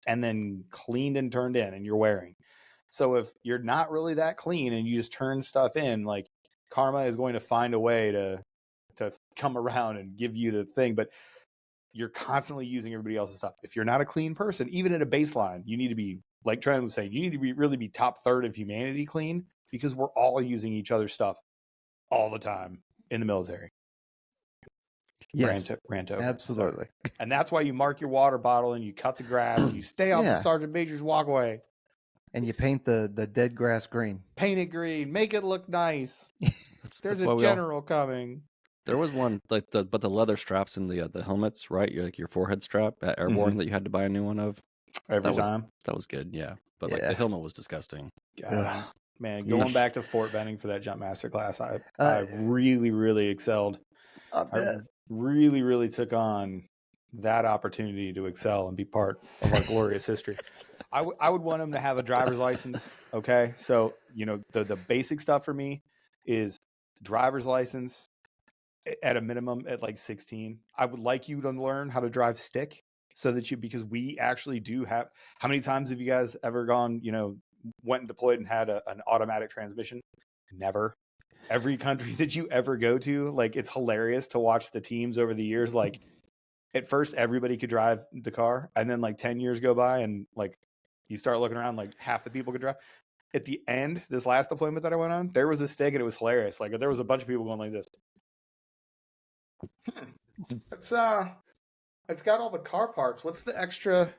and then cleaned and turned in, and you're wearing. So if you're not really that clean and you just turn stuff in, like, karma is going to find a way to come around and give you the thing, but you're constantly using everybody else's stuff. If you're not a clean person, even at a baseline, you need to be, like Trent was saying, you need to really be top third of humanity clean, because we're all using each other's stuff all the time in the military. Yes, rant over. Absolutely. And that's why you mark your water bottle and you cut the grass and you stay off the Sergeant Major's walkway. And you paint the dead grass green. Paint it green. Make it look nice. There's a general coming. There was one, like the leather straps in the helmets, right? Your forehead strap at Airborne that you had to buy a new one of. Every time. That was good, yeah. But like the helmet was disgusting. Man, going back to Fort Benning for that jump master class, I really, really excelled. I really, really took on that opportunity to excel and be part of our glorious history. I would want them to have a driver's license. Okay. So, you know, the basic stuff for me is driver's license at a minimum at like 16. I would like you to learn how to drive stick, so that because we actually do have, how many times have you guys ever gone, you know, went and deployed and had an automatic transmission? Never. Every country that you ever go to, like, it's hilarious to watch the teams over the years. Like, at first everybody could drive the car, and then like 10 years go by and like you start looking around, like half the people could drive. At the end, this last deployment that I went on, there was a stick and it was hilarious. Like, there was a bunch of people going like this. It's got all the car parts. What's the extra?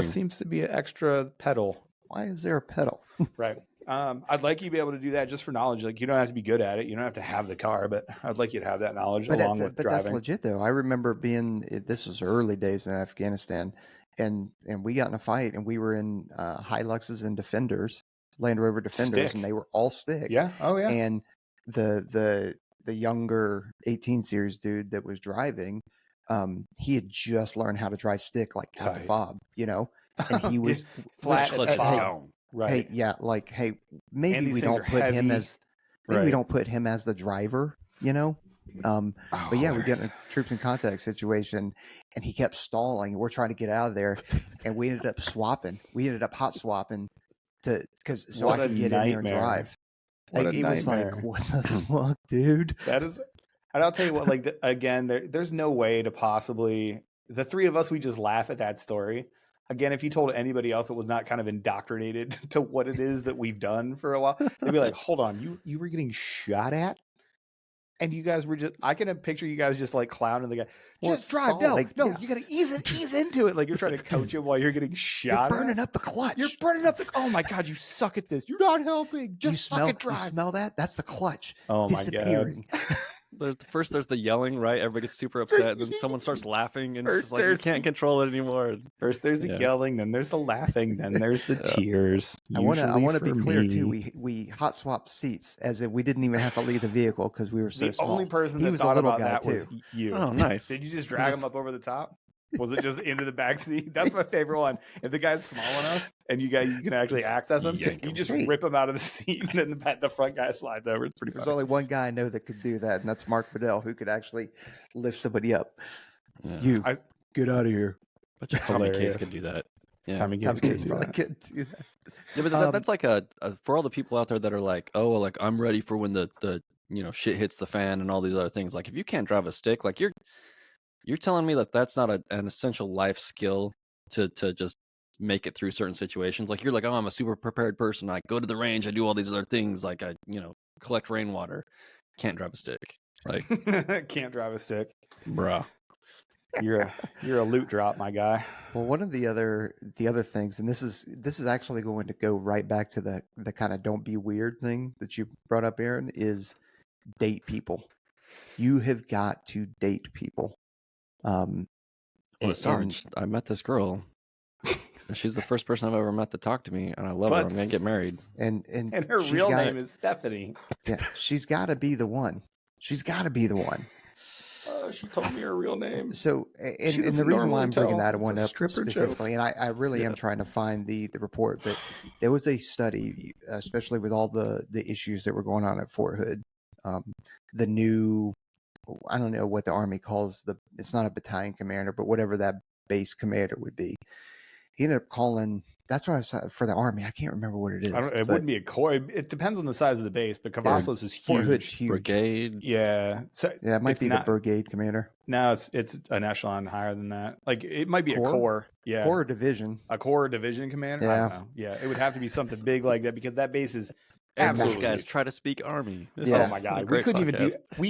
Seems to be an extra pedal. Why is there a pedal? Right. I'd like you to be able to do that just for knowledge. Like, you don't have to be good at it. You don't have to have the car, but I'd like you to have that knowledge along with driving. That's legit though. I remember this was early days in Afghanistan, and we got in a fight, and we were in Hiluxes and Defenders, Land Rover Defenders, stick. And they were all stick. Yeah. Oh yeah. And the younger 18 series dude that was driving, he had just learned how to drive stick, like at the fob, you know, and he was flat at the fob. Right. Hey, maybe we don't put him as maybe we Right. don't put him as the driver, you know. But yeah, we get in a troops in contact situation, and he kept stalling. We're trying to get out of there, and we ended up swapping. We ended up hot swapping so What I a could get in there and nightmare. drive. What Like, a it was like, nightmare. what the fuck, dude? That is, and I'll tell you what, like, again, there's no way to possibly, the three of us, we just laugh at that story. Again, if you told anybody else that was not kind of indoctrinated to what it is that we've done for a while, they'd be like, hold on, you were getting shot at? And you guys were just, I can picture you guys just like clowning the guy. Well, Just drive. No, like, no, yeah. you got to ease into it. Like you're trying to coach him while you're getting shot. You're burning at. up the clutch. You're burning up the, oh my God, you suck at this. You're not helping. Just fucking drive. You smell that? That's the clutch Oh my disappearing. There's the yelling, right? Everybody gets super upset, and then someone starts laughing, and it's just like you can't control it anymore. First there's the yelling, then there's the laughing, then there's the tears. I want to be clear too. We hot swapped seats, as if we didn't even have to leave the vehicle because we were so small. The only person he that was thought a little about guy that too. was you. Oh, nice. Did you just drag him up over the top? Was it just into the back seat? That's my favorite one. If the guy's small enough and you can actually access him, you just rip him out of the seat, and then the front guy slides over. It's pretty funny. There's only one guy I know that could do that, and that's Mark Bedell, who could actually lift somebody up. Yeah. Get out of here. But your Tommy Case could do that. Yeah. Tommy Case probably could do that. Yeah, but that's like a for all the people out there that are like, oh, like I'm ready for when the shit hits the fan and all these other things. Like if you can't drive a stick, like you're telling me that that's not an essential life skill to just make it through certain situations. Like you're like, oh, I'm a super prepared person. I go to the range. I do all these other things. Like I, collect rainwater. Can't drive a stick. Like can't drive a stick, bruh. You're a loot drop, my guy. Well, one of the other things, and this is actually going to go right back to the kind of don't be weird thing that you brought up, Aaron, is date people. You have got to date people. Sarge, I met this girl. She's the first person I've ever met to talk to me, and I love her. I'm gonna get married. And her real name is Stephanie. Yeah, she's got to be the one. She's got to be the one. She told me her real name. So, and the reason why I'm bringing that one up specifically, and I really am trying to find the report, but there was a study, especially with all the issues that were going on at Fort Hood. The new, I don't know what the Army calls it's not a battalion commander, but whatever that base commander would be. He ended up calling, that's why I was for the Army. I can't remember what it is. It wouldn't be a corps. It depends on the size of the base, but Cavazos is huge. Fort Hood's huge. Brigade. Yeah. So yeah, it might be the brigade commander. No, it's an echelon higher than that. Like it might be a corps. Yeah. Corps division. A corps division commander? Yeah. I don't know. Yeah. It would have to be something big like that because that base is absolutely. Guys, try to speak Army. Oh my God. We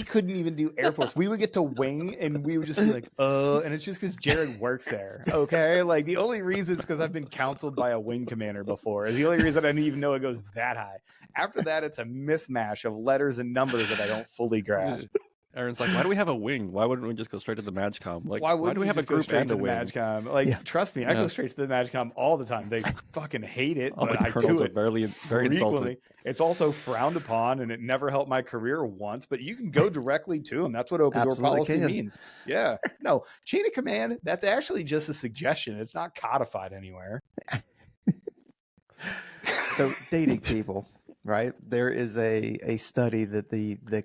couldn't even do Air Force. We would get to wing and we would just be like, and it's just because Jared works there. Okay. Like the only reason is because I've been counseled by a wing commander before. Is the only reason I didn't even know it goes that high. After that, it's a mismatch of letters and numbers that I don't fully grasp. Aaron's like, why do we have a wing? Why wouldn't we just go straight to the MAGCOM? Like, why do we have a group straight and to a the wing? MAGCOM? Like, trust me, I go straight to the MAGCOM all the time. They fucking hate it, All but the I colonels do are it very insulted. It's also frowned upon, and it never helped my career once. But you can go directly to them. That's what open door policy means. Yeah, no chain of command. That's actually just a suggestion. It's not codified anywhere. So dating people. Right, there is a study that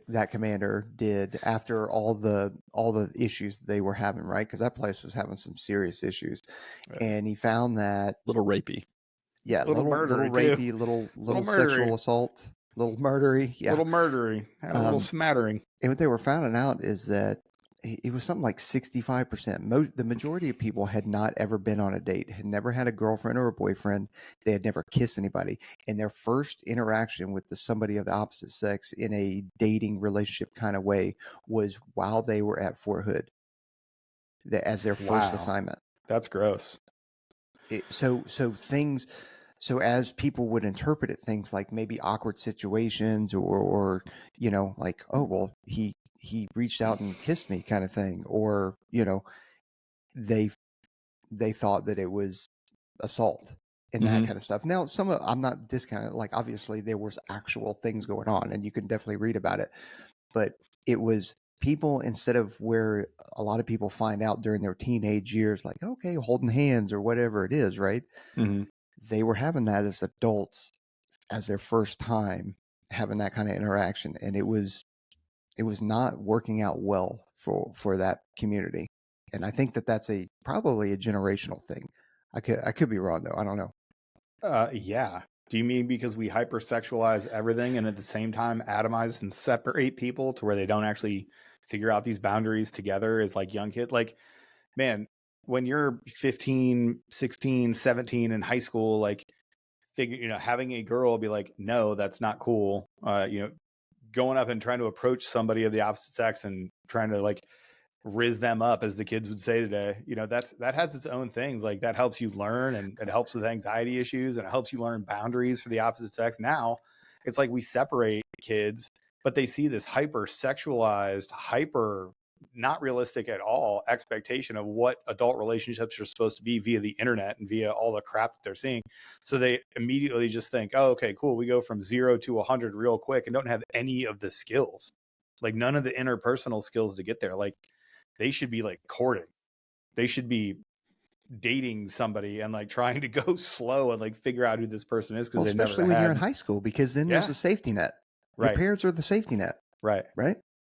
that commander did after all the issues they were having, right? Because that place was having some serious issues, and he found that little rapey, little rapey, little sexual assault, little murdery, little murdery, a little smattering. And what they were finding out is that it was something like 65%. The majority of people had not ever been on a date, had never had a girlfriend or a boyfriend. They had never kissed anybody. And their first interaction with somebody of the opposite sex in a dating relationship kind of way was while they were at Fort Hood as their first assignment. That's gross. So as people would interpret it, things like maybe awkward situations or like, oh, well, he reached out and kissed me kind of thing, or they thought that it was assault and that kind of stuff. Now I'm not discounting, like obviously there was actual things going on and you can definitely read about it, but it was people, instead of where a lot of people find out during their teenage years, like, okay, holding hands or whatever it is, right? They were having that as adults as their first time having that kind of interaction, and it was not working out well for that community. And I think that that's probably a generational thing. I could be wrong though. I don't know. Yeah. Do you mean because we hypersexualize everything and at the same time atomize and separate people to where they don't actually figure out these boundaries together as like young kids? Like, man, when you're 15, 16, 17 in high school, like having a girl be like, no, that's not cool. Going up and trying to approach somebody of the opposite sex and trying to like riz them up, as the kids would say today, that has its own things. Like, that helps you learn, and it helps with anxiety issues, and it helps you learn boundaries for the opposite sex. Now it's like we separate kids, but they see this hyper sexualized, hyper not realistic at all expectation of what adult relationships are supposed to be via the internet and via all the crap that they're seeing. So they immediately just think, oh, okay, cool, we go from 0 to 100 real quick, and don't have any of the skills, like none of the interpersonal skills to get there. Like, they should be like courting. They should be dating somebody and like trying to go slow and like figure out who this person is, because especially when you're in high school, because then there's a safety net. Your parents are the safety net. Right.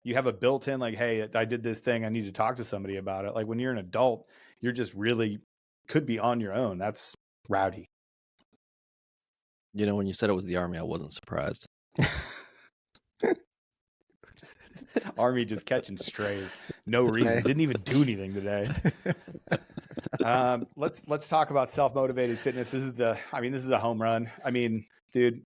You have a built-in like, hey, I did this thing, I need to talk to somebody about it. Like, when you're an adult, you're just really could be on your own. That's rowdy. When you said it was the Army, I wasn't surprised. Army just catching strays, no reason. Didn't even do anything today. Let's talk about self-motivated fitness. This is a home run. I mean, dude,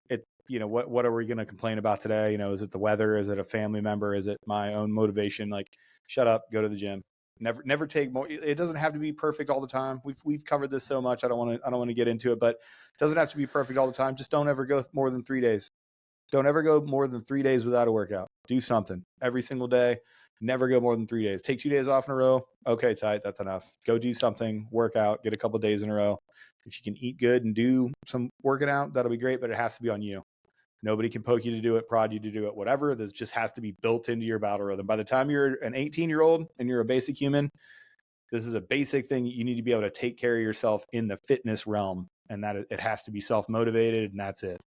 what are we going to complain about today? Is it the weather? Is it a family member? Is it my own motivation? Like, shut up, go to the gym. Never take more. It doesn't have to be perfect all the time. We've covered this so much. I don't want to get into it, but it doesn't have to be perfect all the time. Just don't ever go more than 3 days. Don't ever go more than 3 days without a workout. Do something every single day. Never go more than 3 days. Take 2 days off in a row. Okay, tight. That's enough. Go do something, work out, get a couple days in a row. If you can eat good and do some working out, that'll be great, but it has to be on you. Nobody can poke you to do it, prod you to do it, whatever. This just has to be built into your battle rhythm. By the time you're an 18-year-old and you're a basic human, this is a basic thing. You need to be able to take care of yourself in the fitness realm, and that it has to be self-motivated, and that's it.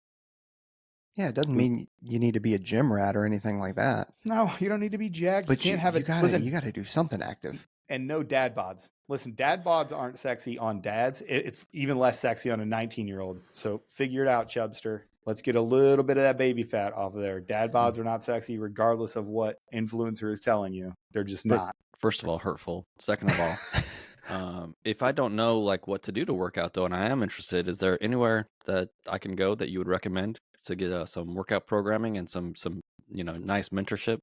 Yeah, it doesn't mean you need to be a gym rat or anything like that. No, you don't need to be jacked. But you can't have it. You got to do something active. And no dad bods. Listen, dad bods aren't sexy on dads. It's even less sexy on a 19-year-old. So figure it out, Chubster. Let's get a little bit of that baby fat off of there. Dad bods are not sexy, regardless of what influencer is telling you. They're just not. First of all, hurtful. Second of all, if I don't know like what to do to work out though, and I am interested, is there anywhere that I can go that you would recommend to get some workout programming and some nice mentorship?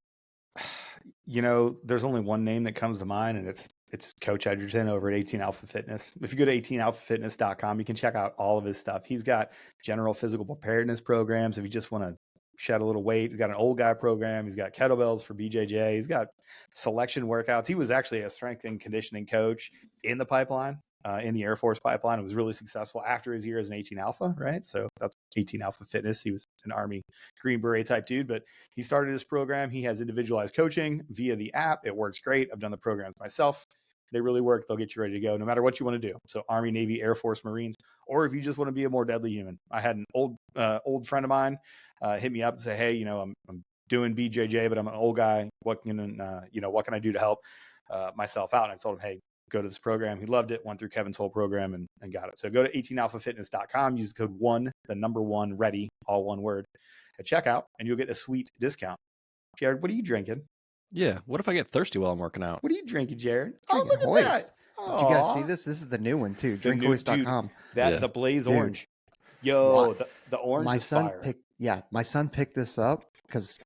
There's only one name that comes to mind, and it's Coach Edgerton over at 18 Alpha Fitness. If you go to 18alphafitness.com, you can check out all of his stuff. He's got general physical preparedness programs if you just want to shed a little weight. He's got an old guy program. He's got kettlebells for BJJ. He's got selection workouts. He was actually a strength and conditioning coach in the pipeline, in the Air Force pipeline. It was really successful after his year as an 18 Alpha, right? So that's 18 Alpha Fitness. He was an Army Green Beret type dude, but he started his program. He has individualized coaching via the app. It works great. I've done the programs myself. They really work. They'll get you ready to go no matter what you want to do. So Army, Navy, Air Force, Marines, or if you just want to be a more deadly human. I had an old friend of mine hit me up and say, hey, I'm doing BJJ, but I'm an old guy. What can I do to help myself out? And I told him, hey, go to this program. He loved it, went through Kevin's whole program and got it. So go to 18alphafitness.com, use the code 1, the number 1, ready, all one word, at checkout, and you'll get a sweet discount. Jared, what are you drinking? Yeah, what if I get thirsty while I'm working out? What are you drinking, Jared? Drinking look Hoist. At that. Did you guys see this? This is the new one too. Drinkhoist.com. The Blaze Orange. Yo, the orange my is son fire. My son picked this up because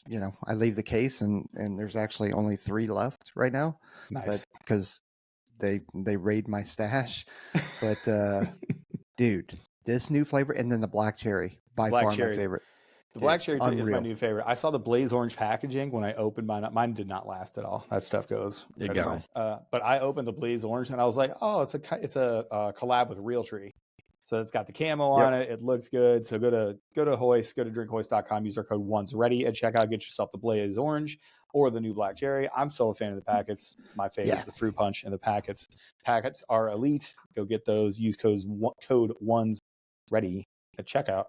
I leave the case and there's actually only 3 left right now. Nice. But because they raid my stash. But dude, this new flavor, and then the black cherry, by far my favorite. The black cherry is my new favorite. I saw the Blaze Orange packaging when I opened mine up. Mine did not last at all. That stuff goes. But I opened the Blaze Orange and I was like, oh, it's a collab with Realtree. So it's got the camo on it. It looks good. So go to Hoist, go to drinkhoist.com, use our code once ready at checkout, get yourself the Blaze Orange or the new black cherry. I'm still a fan of the packets. My favorite is the fruit punch and the packets. Packets are elite. Go get those. Use code ones ready at checkout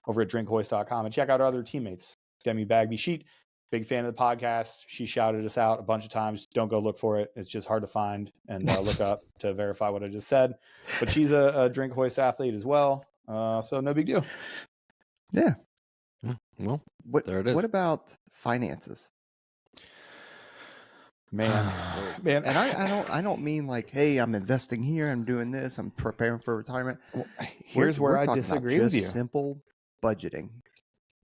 over at drinkhoist.com and check out our other teammates. Demi Bagby. Big fan of the podcast. She shouted us out a bunch of times. Don't go look for it. It's just hard to find and look up to verify what I just said. But she's a drink hoist athlete as well. So no big deal. Yeah. Well, What, there it is. What about finances? Man. And I don't mean like, hey, I'm investing here, I'm doing this, I'm preparing for retirement. Well, here's where I talking disagree about with you. just simple budgeting.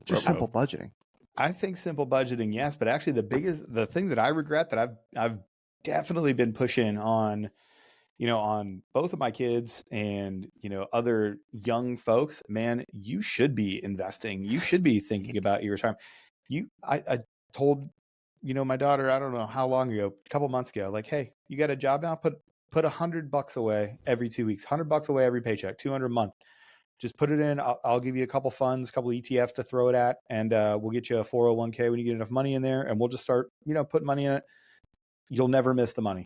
Just simple budgeting. I think simple budgeting, yes, but actually the thing that I regret that I've definitely been pushing on, on both of my kids and, other young folks, man, you should be investing. You should be thinking about your retirement. I told, my daughter, I don't know how long ago, a couple months ago, like, hey, you got a job now? Put $100 away every 2 weeks, $100 away every paycheck, $200 a month. Just put it in. I'll give you a couple funds, a couple ETFs to throw it at, and we'll get you a 401k when you get enough money in there, and we'll just start, putting money in it. You'll never miss the money.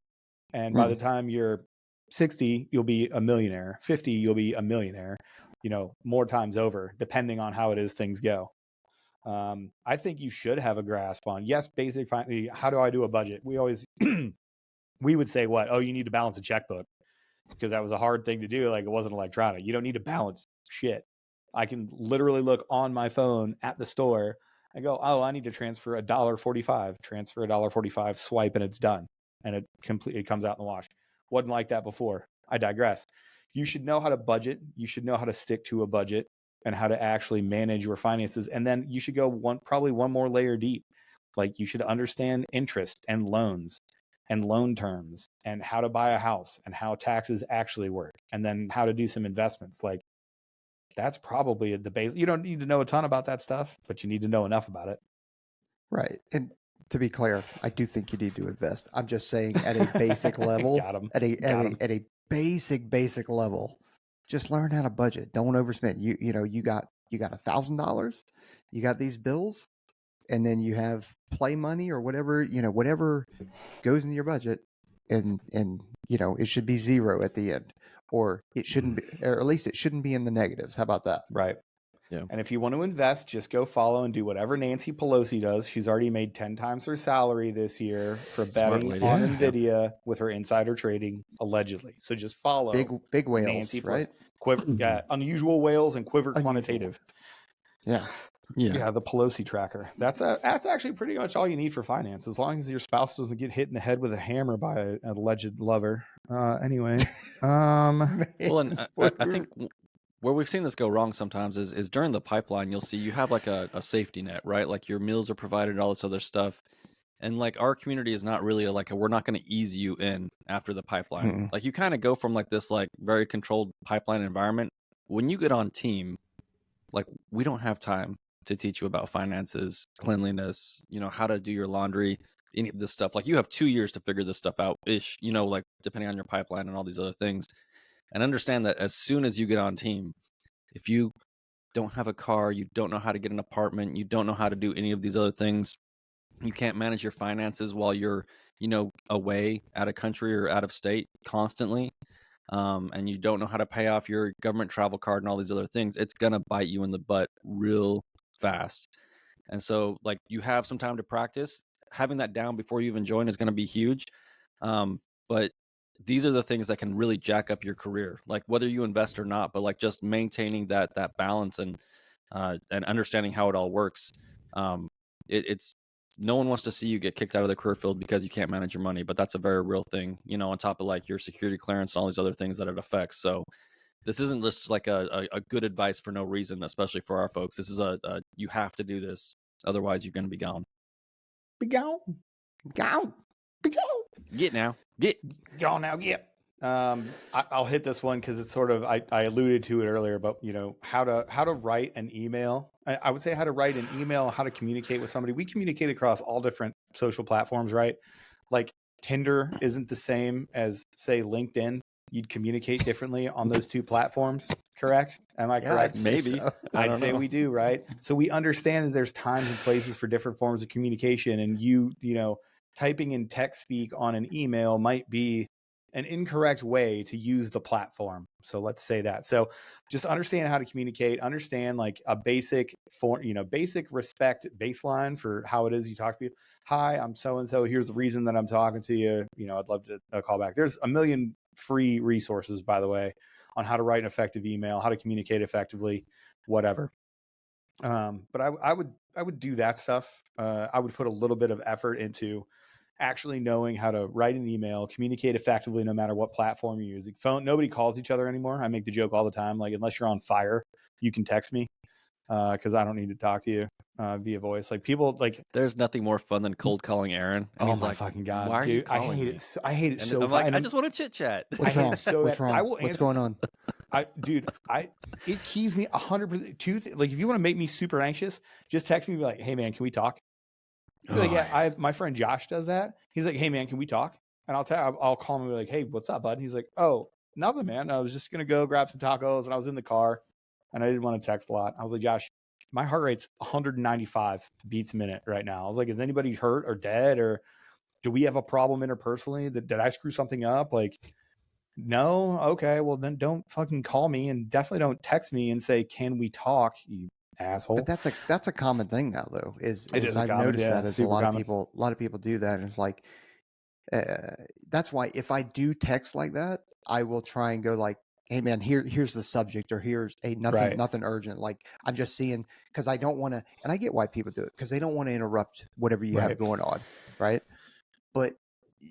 And by the time you're 60, you'll be a millionaire. 50, you'll be a millionaire, more times over, depending on how it is things go. I think you should have a grasp on, yes, basic, how do I do a budget? We always, we would say what? Oh, you need to balance a checkbook, because that was a hard thing to do. Like, it wasn't electronic. You don't need to balance shit. I can literally look on my phone at the store and go, oh, I need to transfer $1.45, transfer $1.45, swipe, and it's done. And it comes out in the wash. Wasn't like that before. I digress. You should know how to budget. You should know how to stick to a budget and how to actually manage your finances. And then you should go probably one more layer deep. Like, you should understand interest and loans and loan terms and how to buy a house and how taxes actually work, and then how to do some investments. Like, that's probably the base. You don't need to know a ton about that stuff, but you need to know enough about it. Right. And to be clear, I do think you need to invest. I'm just saying at a basic level, at a basic level, just learn how to budget. Don't overspend. You got $1,000, you got these bills, and then you have play money or whatever, whatever goes in your budget, and it should be zero at the end, or it shouldn't be, or at least it shouldn't be in the negatives. How about that? Right. Yeah. And if you want to invest, just go follow and do whatever Nancy Pelosi does. She's already made 10 times her salary this year for betting on Nvidia with her insider trading, allegedly. So just follow big whales, Nancy right? Unusual whales and Quiver Quantitative. Yeah. Yeah, the Pelosi tracker. That's actually pretty much all you need for finance, as long as your spouse doesn't get hit in the head with a hammer by an alleged lover. Anyway, well, and I think where we've seen this go wrong sometimes is during the pipeline. You'll see you have like a safety net, right? Like, your meals are provided, all this other stuff, and like, our community is not really we're not going to ease you in after the pipeline. Mm-mm. Like, you kind of go from like this like very controlled pipeline environment. When you get on team, like, we don't have time to teach you about finances, cleanliness, how to do your laundry, any of this stuff. Like, you have 2 years to figure this stuff out ish, like, depending on your pipeline and all these other things. And understand that as soon as you get on team, if you don't have a car, you don't know how to get an apartment, you don't know how to do any of these other things, you can't manage your finances while you're, away out of country or out of state constantly, and you don't know how to pay off your government travel card and all these other things, it's going to bite you in the butt real fast. And so, like, you have some time to practice. Having that down before you even join is going to be huge. But these are the things that can really jack up your career, like whether you invest or not, but like just maintaining that balance and understanding how it all works. It's no one wants to see you get kicked out of the career field because you can't manage your money, but that's a very real thing, on top of like your security clearance and all these other things that it affects. So this isn't just like a good advice for no reason, especially for our folks. This is you have to do this, otherwise you're going to be gone. Be gone. Gone. Be gone. Get now. Gone now. Get. I'll hit this one because it's sort of, I alluded to it earlier, but how to write an email. I would say how to write an email, how to communicate with somebody. We communicate across all different social platforms, right? Like, Tinder isn't the same as, say, LinkedIn. You'd communicate differently on those two platforms, correct? Am I correct? Maybe. So. I'd say we do, right? So we understand that there's times and places for different forms of communication, and typing in text speak on an email might be an incorrect way to use the platform. So let's say that. So just understand how to communicate, understand like a basic basic respect baseline for how it is you talk to people. Hi, I'm so-and-so. Here's the reason that I'm talking to you. I'd love to call back. There's a million free resources, by the way, on how to write an effective email, how to communicate effectively, whatever. But I would do that stuff. I would put a little bit of effort into actually knowing how to write an email, communicate effectively, no matter what platform you're using. Phone, nobody calls each other anymore. I make the joke all the time, like, unless you're on fire, you can text me, because I don't need to talk to you via voice. Like, people, like, There's nothing more fun than cold calling Aaron. And oh he's my like, fucking God, why are you dude, I calling hate me? it. I hate it And so I'm much. like, I just want to chit chat. What's I hate wrong? it so What's bad. wrong? I will What's answer, going on? It keys me 100%. Like, if you want to make me super anxious, just text me, be like, hey man, can we talk? Like, yeah, my friend Josh does that. He's like, hey man, can we talk? And I'll call him and be like, hey, what's up, bud? And he's like, oh, nothing, man. I was just gonna go grab some tacos, and I was in the car, and I didn't want to text a lot. I was like, Josh, my heart rate's 195 beats a minute right now. I was like, is anybody hurt or dead, or do we have a problem interpersonally? Did I screw something up? Like, no, okay, well then don't fucking call me, and definitely don't text me and say, can we talk, you asshole. But that's a common thing now, though. It is I've common, noticed yeah, that is a super lot of common. people do that, and it's like that's why if I do text like that, I will try and go like, hey man, here's the subject, or here's a Right. nothing urgent. Like, I'm just seeing, because I don't want to, and I get why people do it, because they don't want to interrupt whatever you have Right. going on, right? But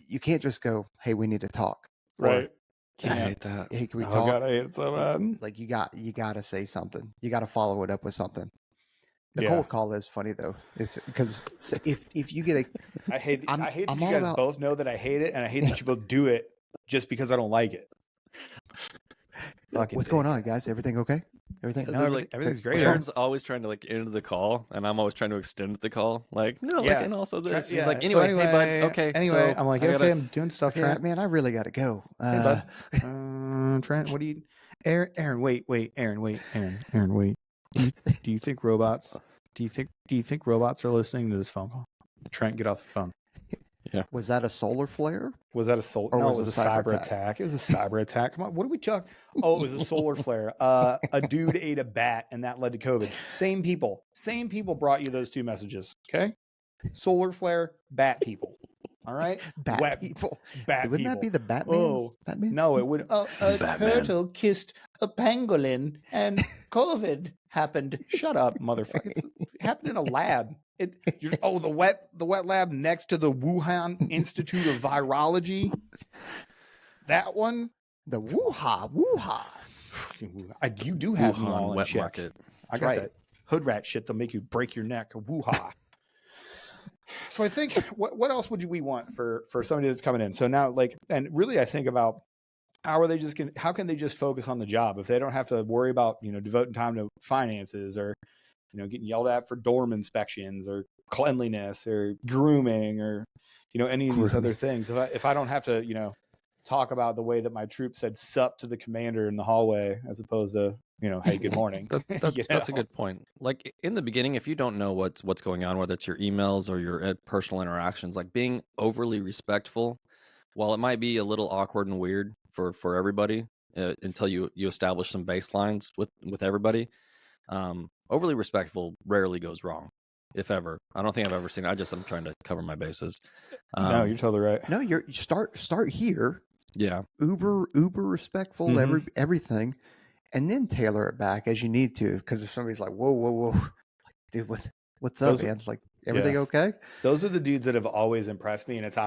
you can't just go, hey, we need to talk, or Right. I hate that. hey, can we Oh talk? God, I hate it so bad. Like, you got to say something. You got to follow it up with something. The Yeah. cold call is funny though. It's because if you get a, I hate I'm that all you guys about- both know that I hate it, and I hate that you both do it just because I don't like it. Fucking what's going on, dickhead. guys? Everything okay? Everything? No, They're like, everything's great. Aaron's always trying to like end the call, and I'm always trying to extend the call. Like, no, Yeah. like, and also this. He's Yeah, like, so anyway, hey bud, okay. Anyway, so I'm like, I okay, gotta- I'm doing stuff, Okay, Trent. man, I really got to go. Hey, bud. Trent, what do you? Aaron, wait, Aaron, wait. Do you think robots? Do you think robots are listening to this phone call? Trent, get off the phone. Was that a solar flare? Was that a solar? Or No, was it was it a a cyber cyber attack. It was a cyber attack. Come on, what did we chuck? Oh, it was a solar flare. A dude ate a bat, and that led to COVID. Same people brought you those two messages. Okay, solar flare, bat people. All right, Bat people. bat Wouldn't people. that be the Batman? Oh, Batman? no, it would. A Batman. turtle kissed a pangolin, and COVID happened. Shut up, motherfucker! It happened in a lab. The wet lab next to the Wuhan Institute of Virology. That one. The woo-ha. You do have me Wuhan all in wet check. market. I got that hood rat shit that'll make you break your neck. Woo-ha. So I think what else would we want for somebody that's coming in? So now, like, and really I think about how can they just focus on the job if they don't have to worry about, devoting time to finances, or, getting yelled at for dorm inspections, or cleanliness, or grooming, or, any of these other things. If I don't have to, talk about the way that my troop said sup to the commander in the hallway, as opposed to, hey, good morning. That's a good point. Like, in the beginning, if you don't know what's going on, whether it's your emails or your personal interactions, like being overly respectful, while it might be a little awkward and weird for everybody, until you establish some baselines with everybody, overly respectful rarely goes wrong, if ever. I don't think I've ever seen it. I'm trying to cover my bases. No, you're totally right. No, you start here. Yeah. Uber respectful, everything, and then tailor it back as you need to. Because if somebody's like, whoa, like, dude, what's up, man? Like, everything okay? Those are the dudes that have always impressed me, and it's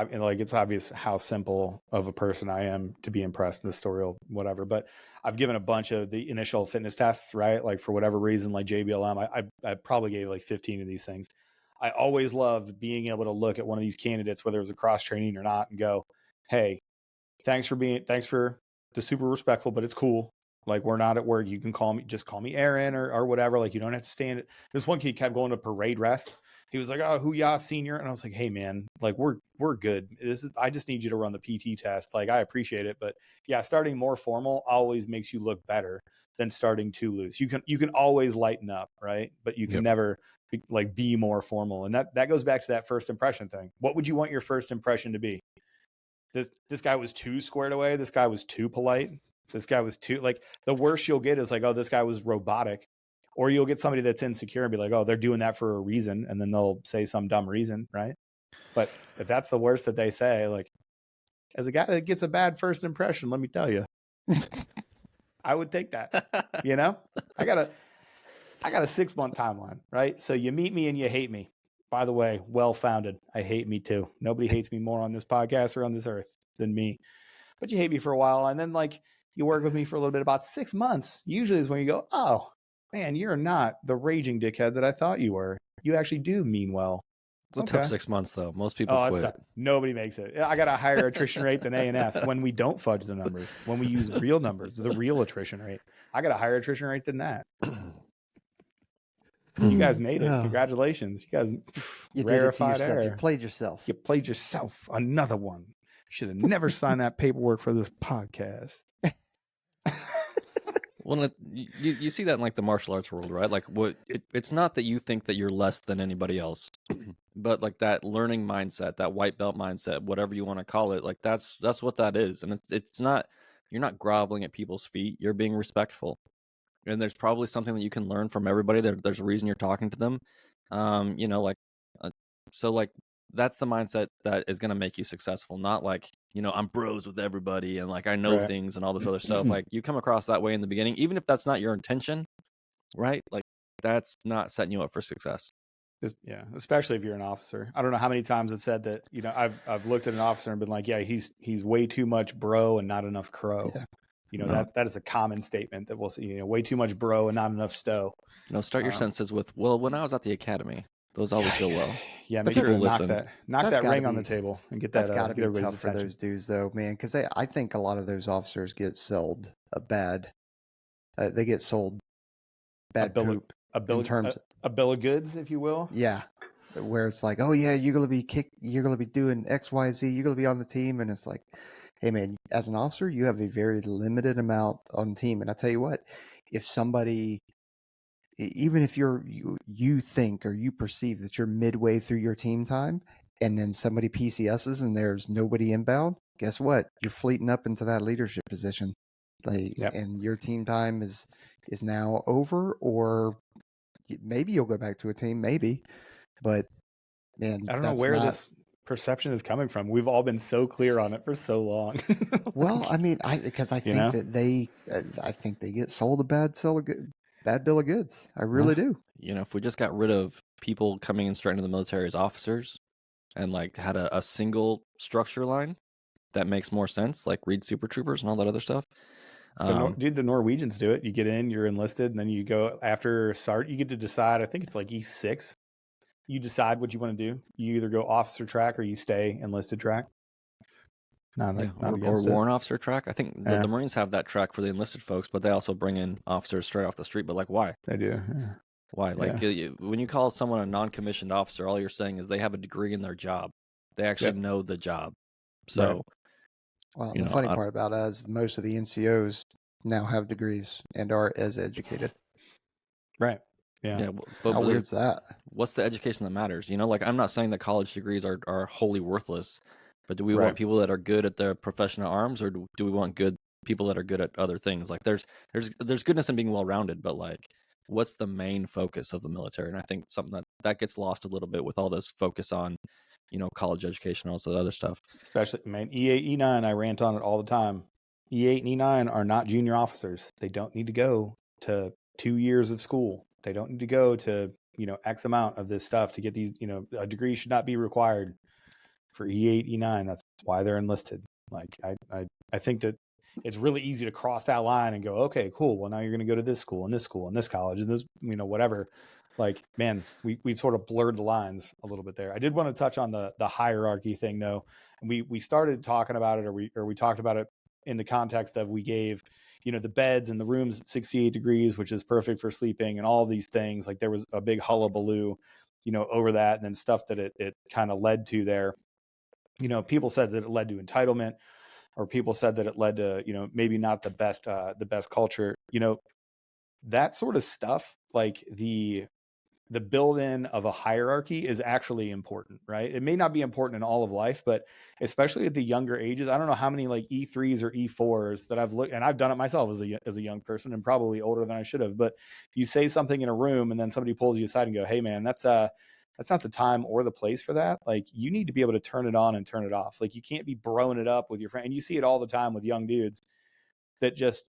obvious how simple of a person I am to be impressed in the story or whatever. But I've given a bunch of the initial fitness tests, right? Like, for whatever reason, like JBLM, I probably gave like 15 of these things. I always loved being able to look at one of these candidates, whether it was a cross training or not, and go, hey, thanks for the super respectful, but it's cool. Like, we're not at work. You can call me Aaron or whatever. Like, you don't have to stand it. This one kid kept going to parade rest. He was like, oh, hoo-yah, senior. And I was like, hey man, like, we're good. I just need you to run the PT test. Like, I appreciate it. But yeah, starting more formal always makes you look better than starting too loose. You can always lighten up, right? But you can never be more formal. And that goes back to that first impression thing. What would you want your first impression to be? this guy was too squared away. This guy was too polite. This guy was too, like, the worst you'll get is like, oh, this guy was robotic. Or you'll get somebody that's insecure and be like, oh, they're doing that for a reason. And then they'll say some dumb reason, right? But if that's the worst that they say, like, as a guy that gets a bad first impression, let me tell you, I would take that. You know, I got a 6-month timeline, right? So you meet me and you hate me. By the way, well-founded. I hate me too. Nobody hates me more on this podcast or on this earth than me. But you hate me for a while, and then like you work with me for a little bit, about 6 months. Usually is when you go, oh man, you're not the raging dickhead that I thought you were. You actually do mean well. It's a tough 6 months though. Most people quit. Nobody makes it. I got a higher attrition rate than A&S when we don't fudge the numbers, when we use real numbers, the real attrition rate. I got a higher attrition rate than that. You guys made it. Congratulations. You guys you did it to yourself. You played yourself. You played yourself. Another one. Should have never signed that paperwork for this podcast. Well, you see that in like the martial arts world, right? Like it's not that you think that you're less than anybody else, but like that learning mindset, that white belt mindset, whatever you want to call it, like that's what that is. And it's not, you're not groveling at people's feet. You're being respectful. And there's probably something that you can learn from everybody. There's a reason you're talking to them. You know, like, so like that's the mindset that is going to make you successful. Not like, you know, I'm bros with everybody and like I know things and all this other stuff. Like you come across that way in the beginning, even if that's not your intention, right? Like that's not setting you up for success. Yeah, especially if you're an officer. I don't know how many times I've said that. You know, I've looked at an officer and been like, yeah, he's way too much bro and not enough crow. Yeah. You know, that is a common statement that we'll see, you know, way too much bro and not enough stow. No, start your sentences with, well, when I was at the academy, those always go well. Yeah, make sure to knock that ring on the table and get that. That's got to be tough for those dudes, though, man, because I think a lot of those officers get sold they get sold bad poop a bill of goods, if you will. Yeah, where it's like, oh yeah, you're gonna be doing X, Y, Z, you're gonna be on the team, and it's like, hey man, as an officer, you have a very limited amount on team. And I tell you what, if somebody, even if you think or you perceive that you're midway through your team time and then somebody PCSs and there's nobody inbound, guess what? You're fleeting up into that leadership position. And your team time is now over, or maybe you'll go back to a team, maybe. But man, I don't know where this perception is coming from. We've all been so clear on it for so long. Well, I mean, I think that I think they get sold a bad bill of goods. I really do. You know, if we just got rid of people coming and straight into the military as officers and like had a single structure line, that makes more sense. Like read Super Troopers and all that other stuff. The Norwegians do it. You get in, you're enlisted, and then you go after SART. You get to decide. I think it's like E6. You decide what you want to do. You either go officer track or you stay enlisted track. Or warrant officer track. I think the Marines have that track for the enlisted folks, but they also bring in officers straight off the street. But like, why? They do. Yeah. Why? Like when you call someone a non-commissioned officer, all you're saying is they have a degree in their job. They actually know the job. So, well, the funny part about it is most of the NCOs now have degrees and are as educated. Right. Yeah. But how weird's that? What's the education that matters? You know, like I'm not saying that college degrees are wholly worthless, but do we want people that are good at their professional arms, or do we want good people that are good at other things? Like there's goodness in being well-rounded, but like what's the main focus of the military? And I think something that gets lost a little bit with all this focus on, you know, college education and all this other stuff. Especially, man, E8, E9, I rant on it all the time. E8 and E9 are not junior officers. They don't need to go to 2 years of school. They don't need to go to, you know, X amount of this stuff to get these, you know, a degree should not be required for E8, E9. That's why they're enlisted. Like, I think that it's really easy to cross that line and go, okay, cool. Well, now you're going to go to this school and this college and this, you know, whatever. Like, man, we've sort of blurred the lines a little bit there. I did want to touch on the hierarchy thing though. And we started talking about it, or we talked about it in the context of, we gave, you know, the beds and the rooms at 68 degrees, which is perfect for sleeping, and all these things. Like there was a big hullabaloo, you know, over that, and then stuff that it kind of led to there. You know, people said that it led to entitlement, or people said that it led to, you know, maybe not the best culture. You know, that sort of stuff, like the the build-in of a hierarchy is actually important, right? It may not be important in all of life, but especially at the younger ages, I don't know how many like E3s or E4s that I've looked, and I've done it myself as a young person and probably older than I should have. But you say something in a room and then somebody pulls you aside and go, "Hey man, that's not the time or the place for that." Like, you need to be able to turn it on and turn it off. Like, you can't be broing it up with your friend. And you see it all the time with young dudes that just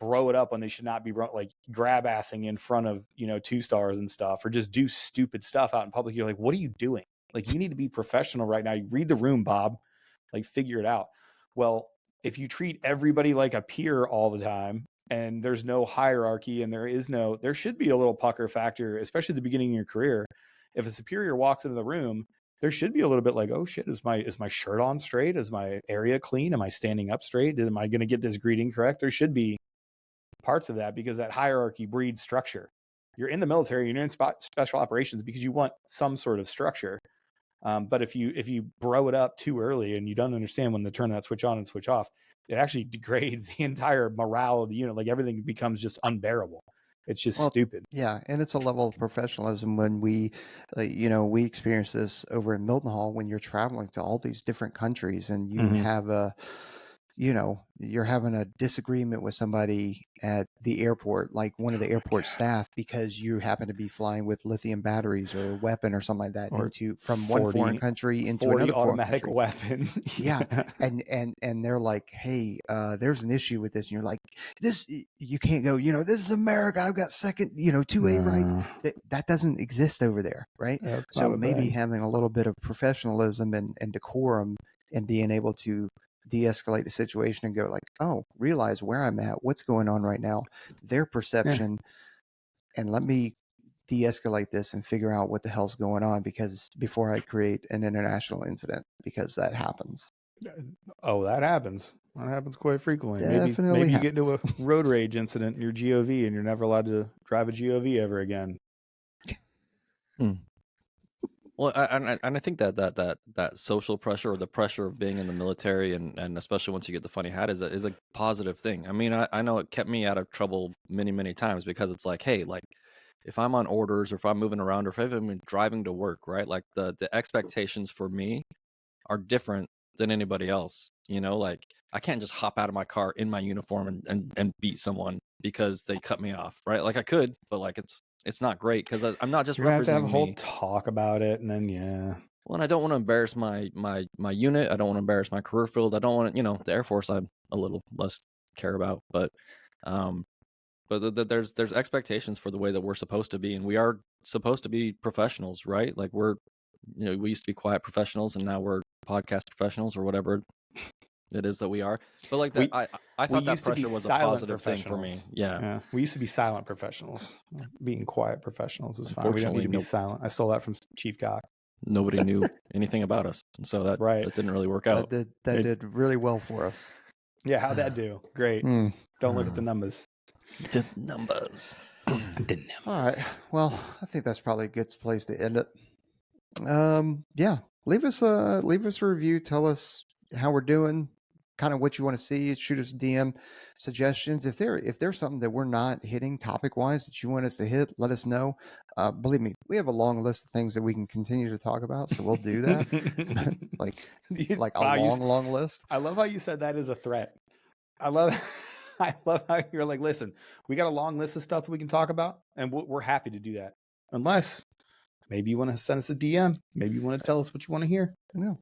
bro it up when they should not be like grab assing in front of, 2-stars and stuff, or just do stupid stuff out in public. You're like, what are you doing? Like, you need to be professional right now. You read the room, Bob, like, figure it out. Well, if you treat everybody like a peer all the time and there's no hierarchy and there should be a little pucker factor, especially at the beginning of your career. If a superior walks into the room, there should be a little bit like, oh shit, is my shirt on straight? Is my area clean? Am I standing up straight? Am I going to get this greeting correct? There should be parts of that, because that hierarchy breeds structure. You're in the military, you're in special operations because you want some sort of structure. But if you bro it up too early and you don't understand when to turn that switch on and switch off, it actually degrades the entire morale of the unit. Like, everything becomes just unbearable. It's just stupid. Yeah, and it's a level of professionalism when we experience this over in Milton Hall when you're traveling to all these different countries and you have you're having a disagreement with somebody at the airport, like one of the airport staff, because you happen to be flying with lithium batteries or a weapon or something like that from one foreign country into another automatic foreign weapons. Yeah. And they're like, hey, there's an issue with this. And you're like, this, you can't go, this is America. I've got second, 2A rights. That doesn't exist over there. Right. So maybe having a little bit of professionalism and decorum and being able to de-escalate the situation and go like, oh, realize where I'm at, what's going on right now, their perception, and let me de-escalate this and figure out what the hell's going on, because before I create an international incident, because that happens. Oh, that happens. That happens quite frequently. Definitely maybe you get into a road rage incident in your GOV and you're never allowed to drive a GOV ever again. Well, I think that social pressure, or the pressure of being in the military, and especially once you get the funny hat, is a positive thing. I mean, I know it kept me out of trouble many times, because it's like, hey, like, if I'm on orders, or if I'm moving around, or if I've been driving to work, right? Like, the expectations for me are different than anybody else. Like, I can't just hop out of my car in my uniform and beat someone because they cut me off, right? Like, I could, but like, it's not great, because I'm not just representing have to have a whole talk about it, and then Well, and I don't want to embarrass my unit. I don't want to embarrass my career field. I don't want to, the Air Force I'm a little less care about, but there's expectations for the way that we're supposed to be, and we are supposed to be professionals, right? Like, we used to be quiet professionals, and now we're podcast professionals, or whatever it is that we are. But like that, I thought that pressure was a positive thing for me. Yeah. We used to be silent professionals. Being quiet professionals is fine. We don't need to be silent. I stole that from Chief Cox. Nobody knew anything about us, and so that didn't really work out. That did really well for us. Yeah, how'd that do? Great. Don't look at the numbers. Just numbers. All right. Well, I think that's probably a good place to end it. Yeah. Leave us a review. Tell us how we're doing, kind of what you want to see. Shoot us DM suggestions. If there's something that we're not hitting topic wise that you want us to hit, let us know. Believe me, we have a long list of things that we can continue to talk about, so we'll do that. like a long list. I love how you said that as a threat. I love how you're like, listen, we got a long list of stuff that we can talk about, and we're happy to do that. Unless maybe you want to send us a DM. Maybe you want to tell us what you want to hear. I know.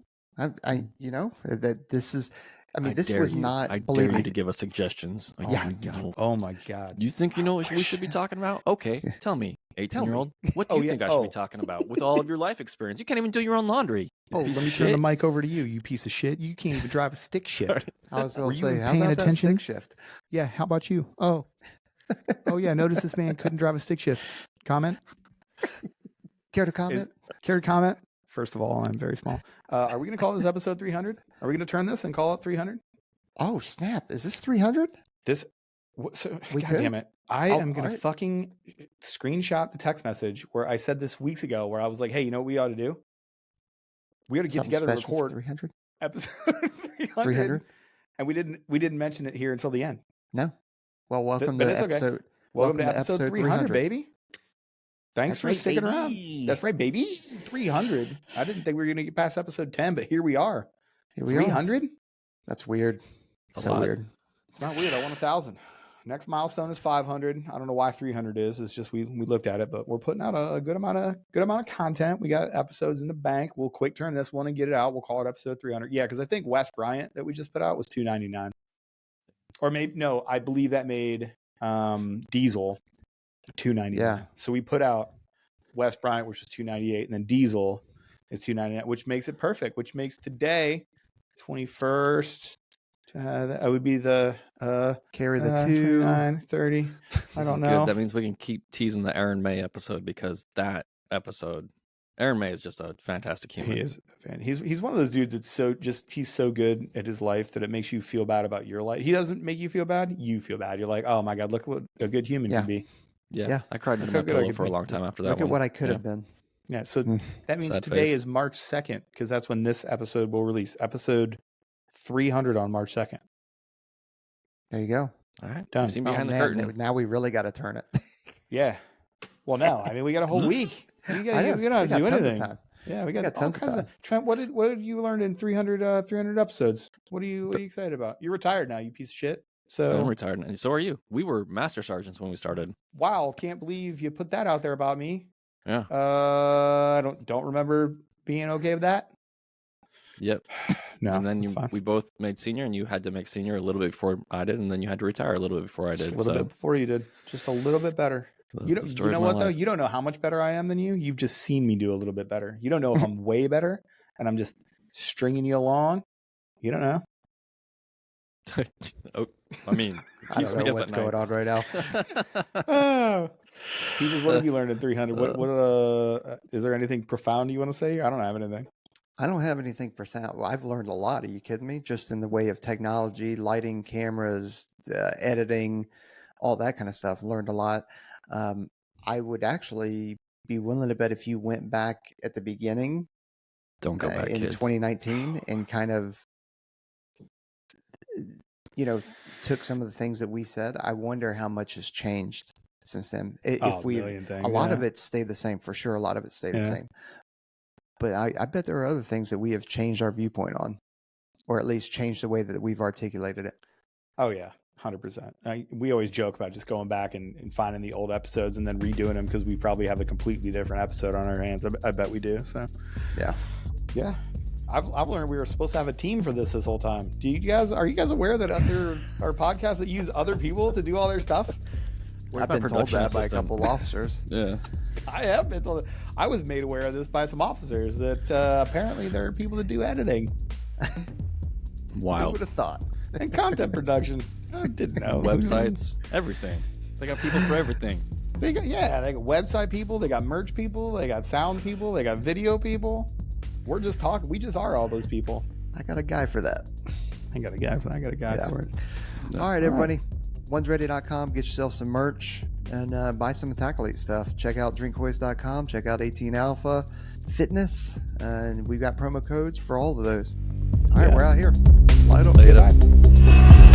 That this is. I mean, this was not. I dare you to give us suggestions. Oh my god. You think you know what we should be talking about? Okay, tell me, 18-year-old. What do you think I should be talking about with all of your life experience? You can't even do your own laundry. Let me turn the mic over to you, you piece of shit. You can't even drive a stick shift. I was going to say, how about that stick shift? Yeah, how about you? Oh yeah, notice this man couldn't drive a stick shift. Comment? Care to comment? Care to comment? First of all, I'm very small. Are we going to call this episode 300? Are we going to turn this and call it 300? Oh, snap. Is this 300? God damn it. I am going to fucking screenshot the text message where I said this weeks ago, where I was like, hey, you know what we ought to do? We ought to get together and record 300? Episode 300. And we didn't mention it here until the end. No. Well, welcome to episode. Welcome to episode 300, baby. Thanks for sticking around. That's right, baby. 300. I didn't think we were going to get past episode 10, but here we are. Here we 300? That's weird. So weird. It's not weird. I want 1,000. Next milestone is 500. I don't know why 300 is. It's just we looked at it, but we're putting out a good amount of content. We got episodes in the bank. We'll quick turn this one and get it out. We'll call it episode 300. Yeah, because I think Wes Bryant that we just put out was $2.99. Or maybe no, I believe that made Diesel $2.99. Yeah. So we put out Wes Bryant, which is $2.98, and then Diesel is $2.99, which makes it perfect. Which makes today 21st. That would be the carry the 2 9:30. I don't know. Good. That means we can keep teasing the Aaron May episode, because that episode, Aaron May is just a fantastic human. He is a fan. He's one of those dudes that's he's so good at his life that it makes you feel bad about your life. He doesn't make you feel bad. You feel bad. You're like, oh my God, look what a good human can be. Yeah. I cried into my pillow for a long time after that. Look at what I could have been. Yeah. So that means Sad today face. is March 2nd, because that's when this episode will release. Episode 300 on March 2nd. There you go. All right. Done. We've seen behind the curtain. Now we really got to turn it. Yeah. Well, no. I mean, we got a whole week. We don't have to do anything. Yeah, we got tons of time. Trent, what did you learn in 300 episodes? What are you excited about? You're retired now, you piece of shit. So I'm retired, and so are you. We were master sergeants when we started. Wow, can't believe you put that out there about me. Yeah. I don't remember being okay with that. Yep. No. And then we both made senior, and you had to make senior a little bit before I did, and then you had to retire a little bit before I did. Just a little bit before you did. Just a little bit better. You know what though? You don't know how much better I am than you. You've just seen me do a little bit better. You don't know if I'm way better and I'm just stringing you along. You don't know. Oh, I mean, I don't know what's going on right now. Oh. Peaches, what have you learned in 300? What is there anything profound you want to say? I don't have anything. I don't have anything profound. Well, I've learned a lot. Are you kidding me? Just in the way of technology, lighting, cameras, editing, all that kind of stuff. Learned a lot. I would actually be willing to bet if you went back at the beginning, don't go back in kids. 2019 and kind of, took some of the things that we said, I wonder how much has changed since then. If a lot of it stayed the same, for sure. A lot of it stayed the same. But I bet there are other things that we have changed our viewpoint on, or at least changed the way that we've articulated it. Oh, yeah. 100%. We always joke about just going back and finding the old episodes and then redoing them, because we probably have a completely different episode on our hands. I bet we do. So yeah. I've learned we were supposed to have a team for this whole time. Are you guys aware that there are podcasts that use other people to do all their stuff? I've been told that by a couple of officers. Yeah, I have been told. I was made aware of this by some officers that apparently there are people that do editing. Wow. Who would have thought? And content production. I didn't know. Websites, everything. They got people for everything. They got website people, they got merch people, they got sound people, they got video people. We're just talking. We just are all those people. I got a guy for that. I got a guy for it. All right, everybody. One'sReady.com. Get yourself some merch and buy some Etiquette stuff. Check out drinkhoist.com. Check out 18 Alpha Fitness. And we've got promo codes for all of those. All right, we're out here. Light up. Later.